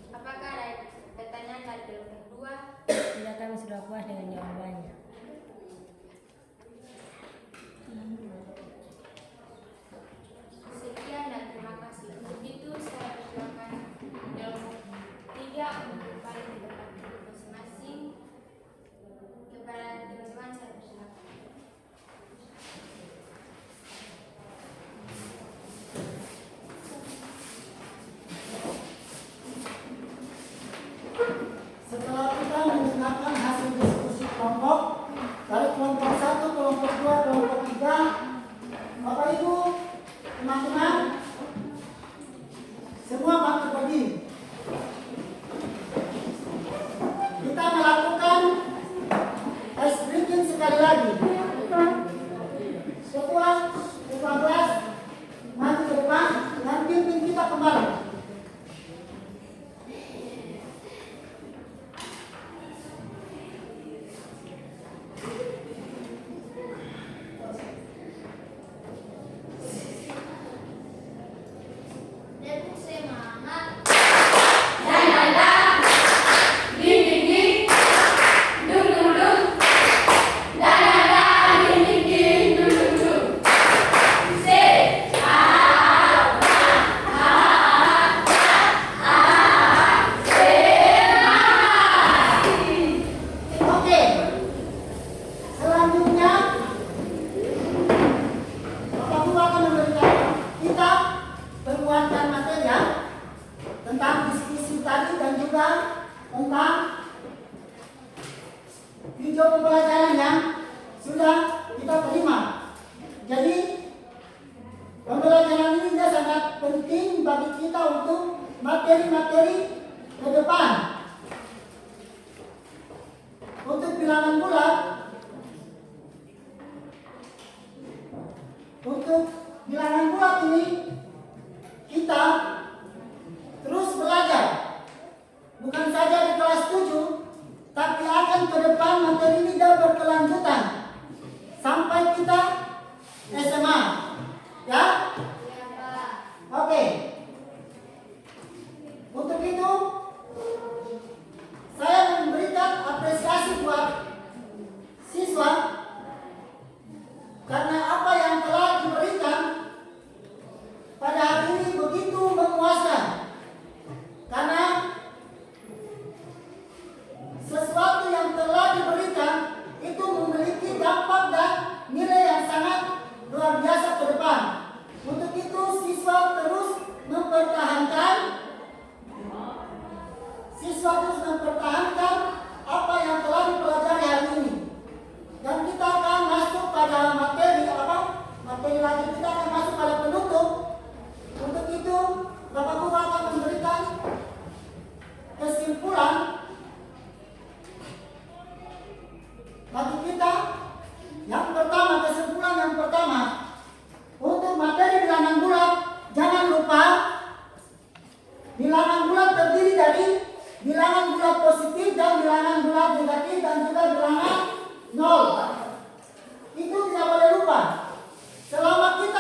Apakah ada pertanyaan dari kelompok 2? Tidak, kami sudah puas dengan jawabannya. Sekian dan terima kasih. Untuk itu saya persilakan kelompok 3 untuk kembali ke tempat duduk masing-masing. Kepada teman-teman saya persilakan. Setelah kita mendengarkan hasil diskusi kelompok dari kelompok 1, kelompok 2, kelompok 3, Bapak Ibu, teman-teman, semua bangkit berdiri. Kita melakukan tes breathing sekali lagi. Ketua kelas maju ke depan dan pimpin kita kembali. Depuk semangat. Oke. Selanjutnya Bapak Guru akan memberikan kita penguatan materi ya, tentang diskusi tadi dan juga tentang video pembelajaran yang sudah kita terima. Jadi pembelajaran ini sangat penting bagi kita untuk materi-materi ke depan. Untuk bilangan bulat, ini kita terus belajar, bukan saja di kelas 7, tapi akan ke depan materi ini berkelanjutan sampai kita SMA, ya? Oke. Untuk itu saya memberikan apresiasi buat siswa karena apa yang telah diberikan pada hari ini begitu memuaskan. Karena sesuatu yang telah diberikan itu memiliki dampak dan nilai yang sangat luar biasa ke depan. Untuk itu siswa terus mempertahankan apa yang telah dipelajari hari ini. Dan kita akan masuk pada materi lagi, kita akan masuk pada penutup. Untuk itu Bapak Guru akan memberikan kesimpulan bagi kita. Kesimpulan yang pertama untuk materi bilangan bulat, jangan lupa bilangan bulat terdiri dari bilangan bulat positif dan bilangan bulat negatif dan juga bilangan nol. Itu tidak boleh lupa. Selama kita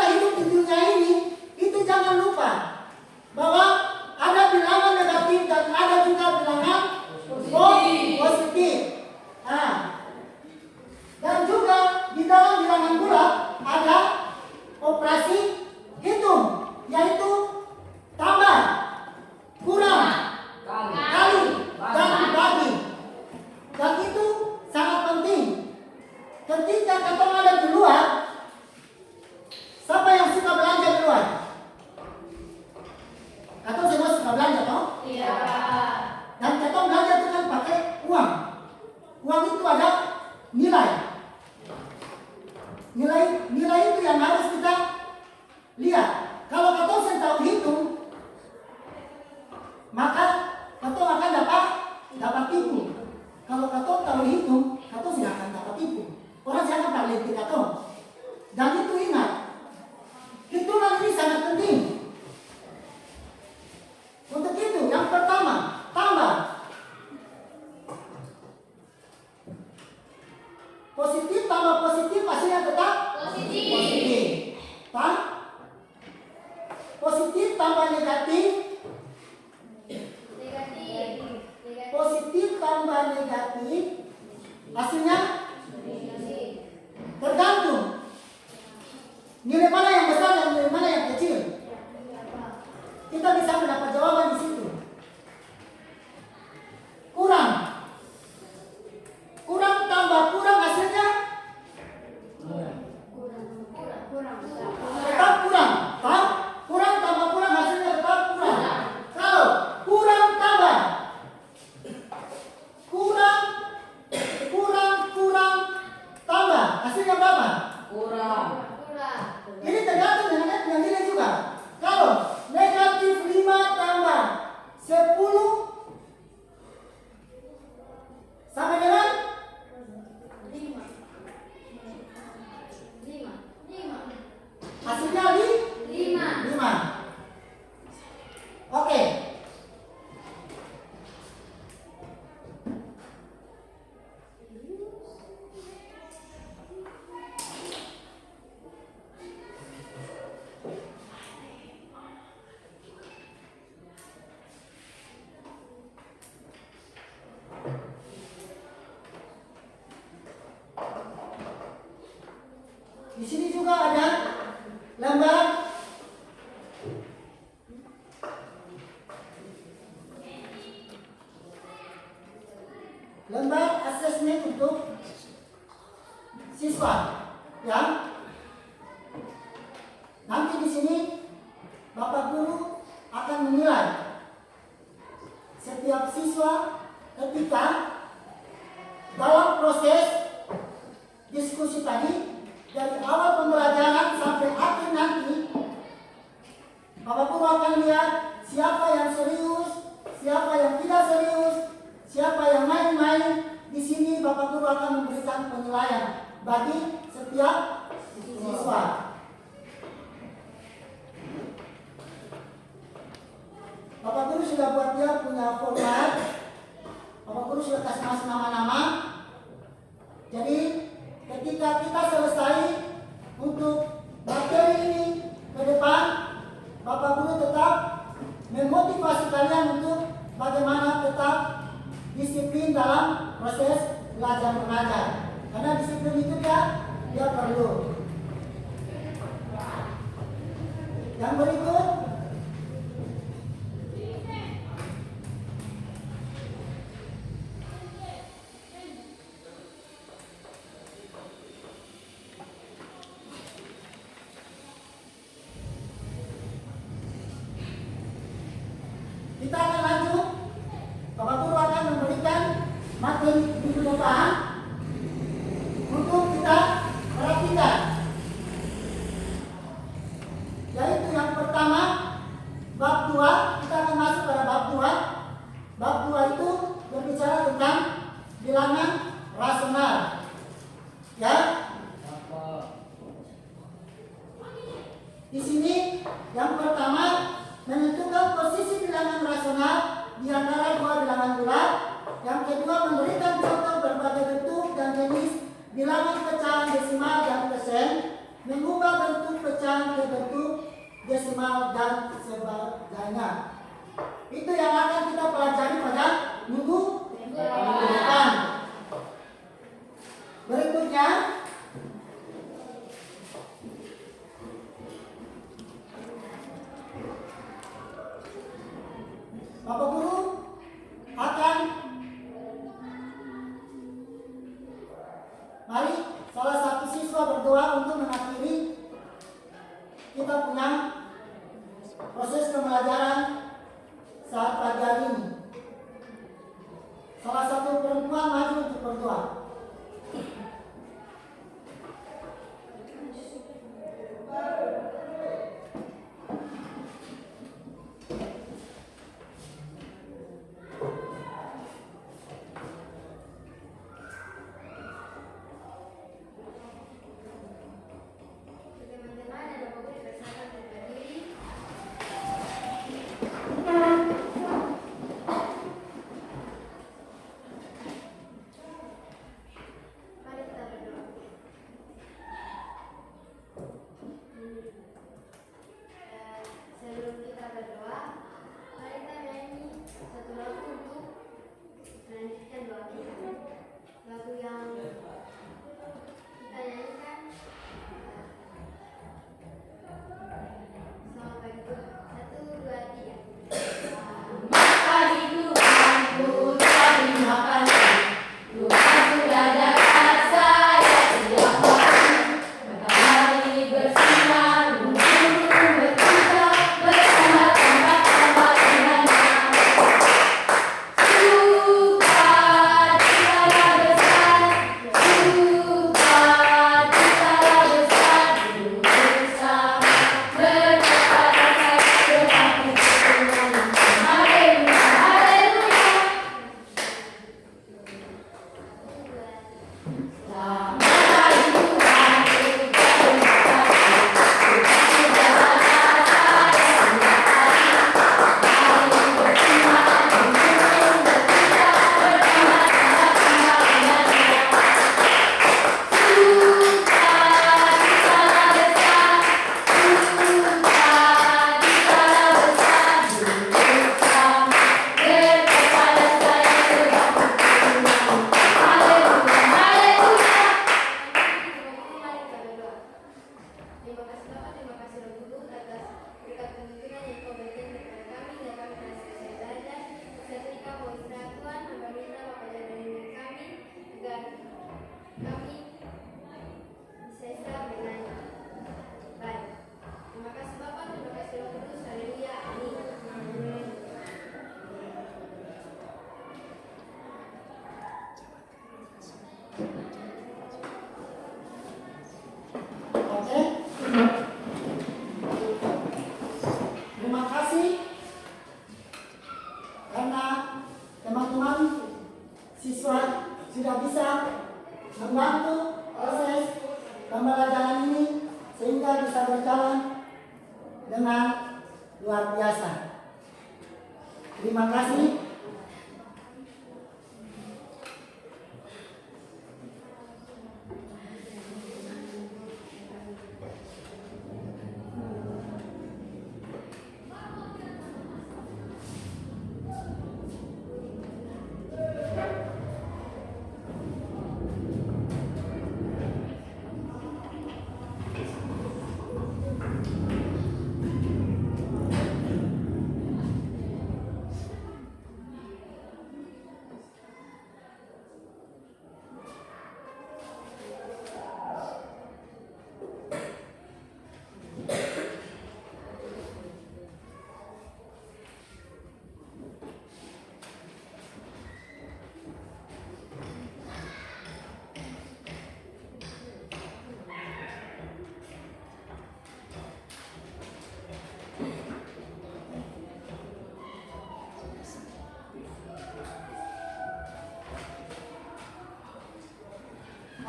harus kita lihat. Kalau katong saya tahu hitung, maka katong akan dapat tipu. Kalau katong tahu hitung, katong tidak akan dapat tipu. Orang jangan meneliti katong. Dan itu ingat, hitungan ini sangat penting. Untuk itu, yang pertama, tambah. Positif tambah positif hasilnya tetap positif. Positif tambah negatif. Positif tambah negatif hasilnya tergantung nilai mana yang besar dan nilai mana yang kecil. Kita bisa mendapat jawaban di situ. Kurang tambah kurang hasilnya tetap kurang. Kurang tambah kurang hasilnya tetap kurang. Kalau kurang tambah kurang tambah hasilnya berapa? Kurang. Ini tergantung dengan nilai juga. Kalau negatif 5 tambah 10 sama dengan 5. hasilnya 5. Oke. Di sini juga ada lembar asesmen untuk siswa yang nanti di sini Bapak Guru akan menilai setiap siswa ketika dalam proses diskusi tadi dari awal pembelajaran sampai akhir nanti. Bapak Guru akan lihat siapa yang serius, siapa yang tidak serius, siapa yang main-main. Di sini Bapak Guru akan memberikan penilaian bagi setiap siswa. Bapak Guru sudah buat dia punya format. Bapak Guru sudah kasih masuk nama-nama. Jadi ketika kita selesai untuk materi ini ke depan, Bapak Guru tetap memotivasi kalian untuk bagaimana tetap disiplin dalam proses belajar mengajar. Karena disiplin itu dia perlu. Yang berikut, kita akan lanjut. Bapak Guru akan memberikan materi minggu depan untuk kita perhatikan. Yaitu yang pertama, bab 2, kita akan masuk pada bab 2. Bab 2 itu berbicara tentang bilangan rasional. Ya. Di sini yang pertama, menentukan posisi bilangan rasional di antara dua bilangan bulat. Yang kedua, memberikan contoh berbagai bentuk dan jenis bilangan pecahan desimal dan persen, mengubah bentuk pecahan ke bentuk desimal dan sebagainya. Itu yang akan kita pelajari pada minggu depan. Berikutnya, Bapak Guru akan mari salah satu siswa berdoa untuk mengakhiri kita punya proses pembelajaran saat pagi hari ini. Salah satu perempuan maju untuk berdoa. kita bisa berjalan dengan luar biasa. Terima kasih.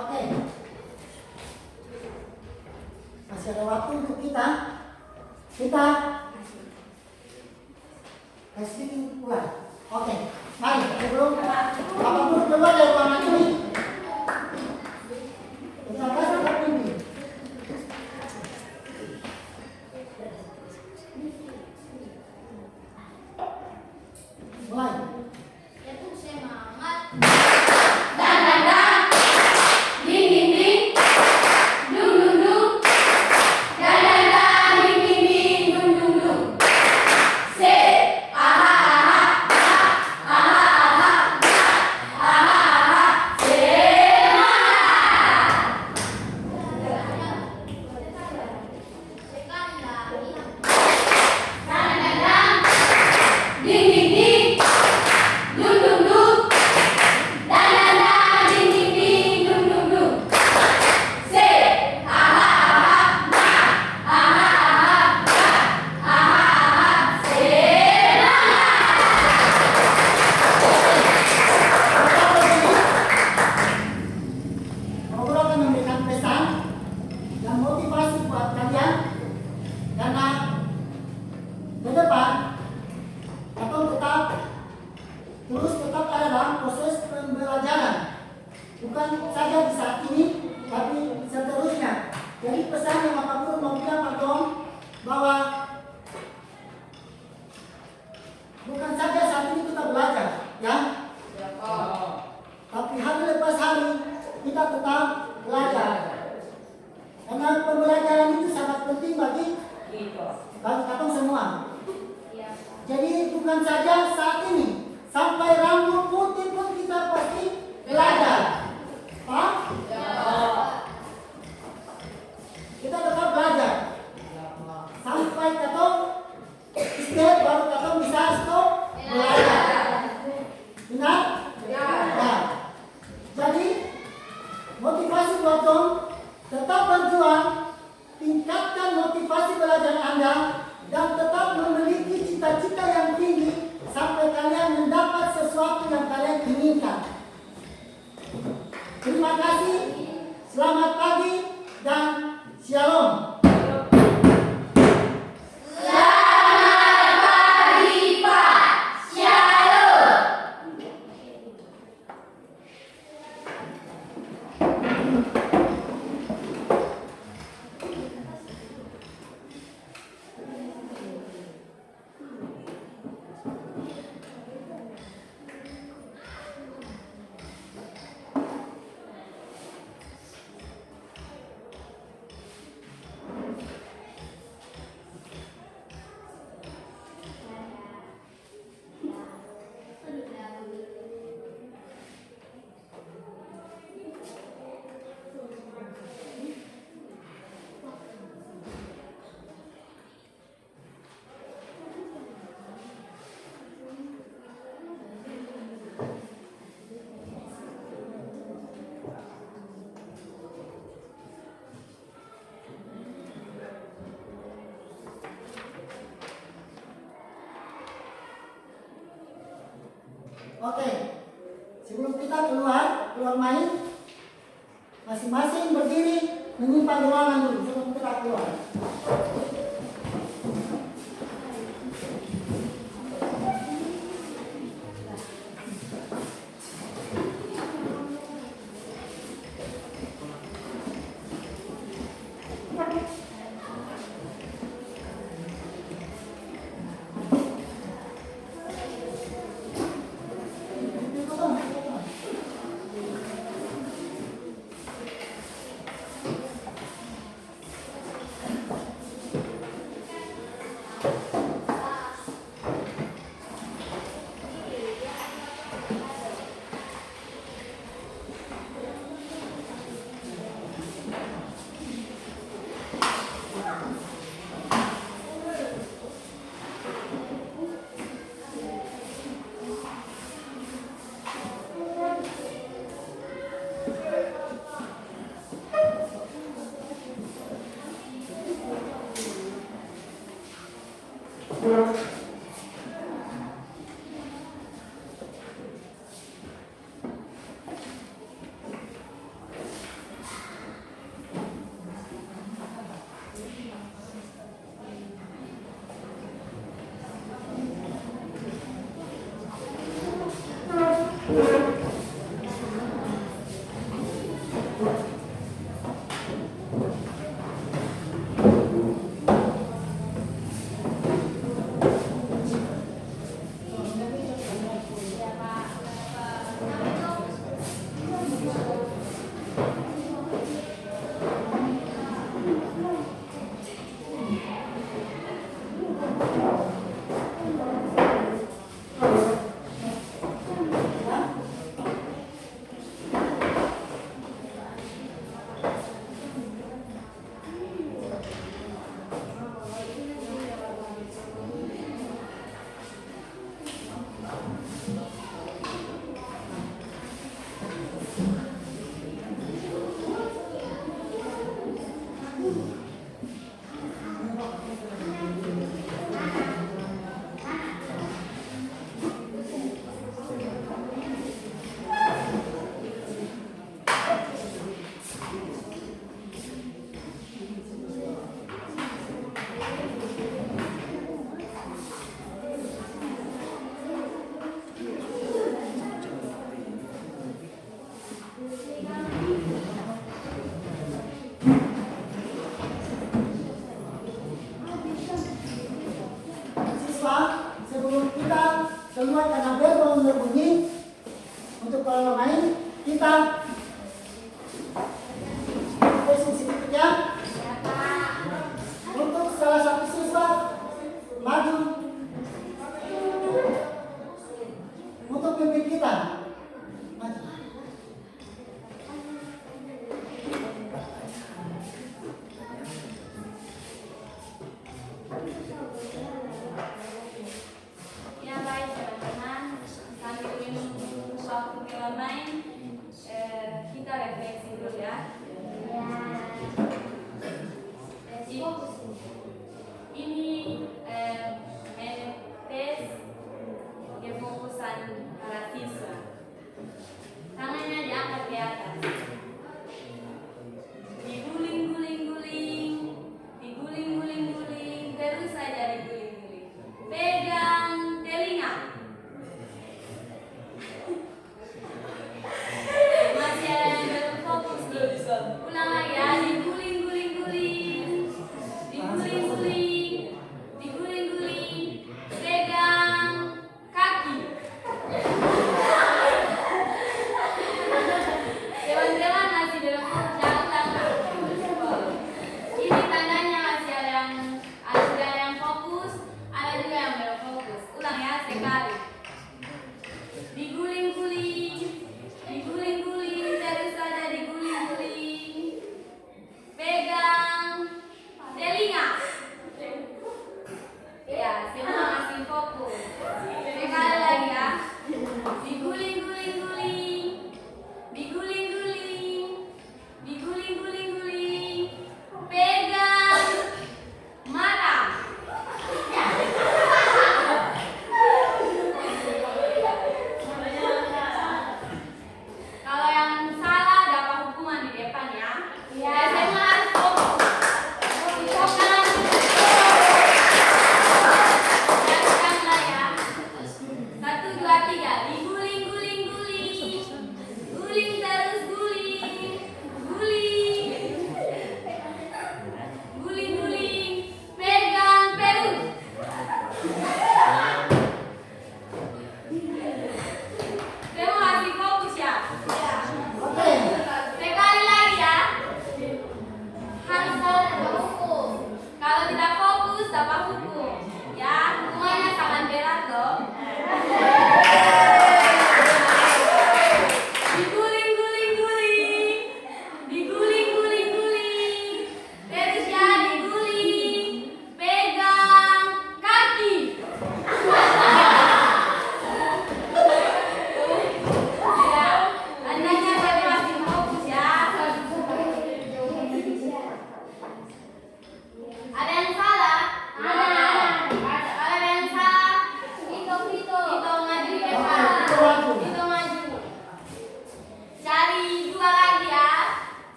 Oke, masih ada waktu untuk kita kasih keluar. Oke, mari sebelum Bapak Guru keluar dari ruangan ini, kita kasih terpimpin. Mulai. Yaitu semangat. Bukan saja di saat ini, tapi seterusnya. Jadi pesan yang Bapak Guru mau bilang Pak Dom, bahwa bukan saja saat ini kita belajar, ya. Tapi hari lepas hari kita tetap belajar. Karena pembelajaran itu sangat penting bagi kita semua. Jadi bukan saja saat ini, sampai rambut putih pun kita pasti belajar. Pak? Kita tetap belajar. Sampai ketemu step baru ketemu bisa stop belajar. Benar? Ya. Jadi motivasi buat Tom, tetap berjuang, tingkatkan motivasi belajar Anda, dan tetap memiliki cita-cita yang tinggi sampai kalian mendapat sesuatu yang kalian inginkan. Terima kasih, selamat pagi, dan shalom. Oke, sebelum kita keluar main, masing-masing berdiri menyimpan ruangan dulu. kita keluar. keluar karena bel belum berbunyi. Untuk kalau main kita posisi ya. Untuk salah satu siswa maju untuk pimpin kita maju. Ya baik teman-teman, sambil menunggu waktu kita main, kita refleksi dulu ya. Ini tes kefokusan para siswa. Tangannya diangkat ke atas. Diguling-guling-guling, diguling-guling-guling, terus saja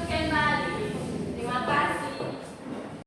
kembali.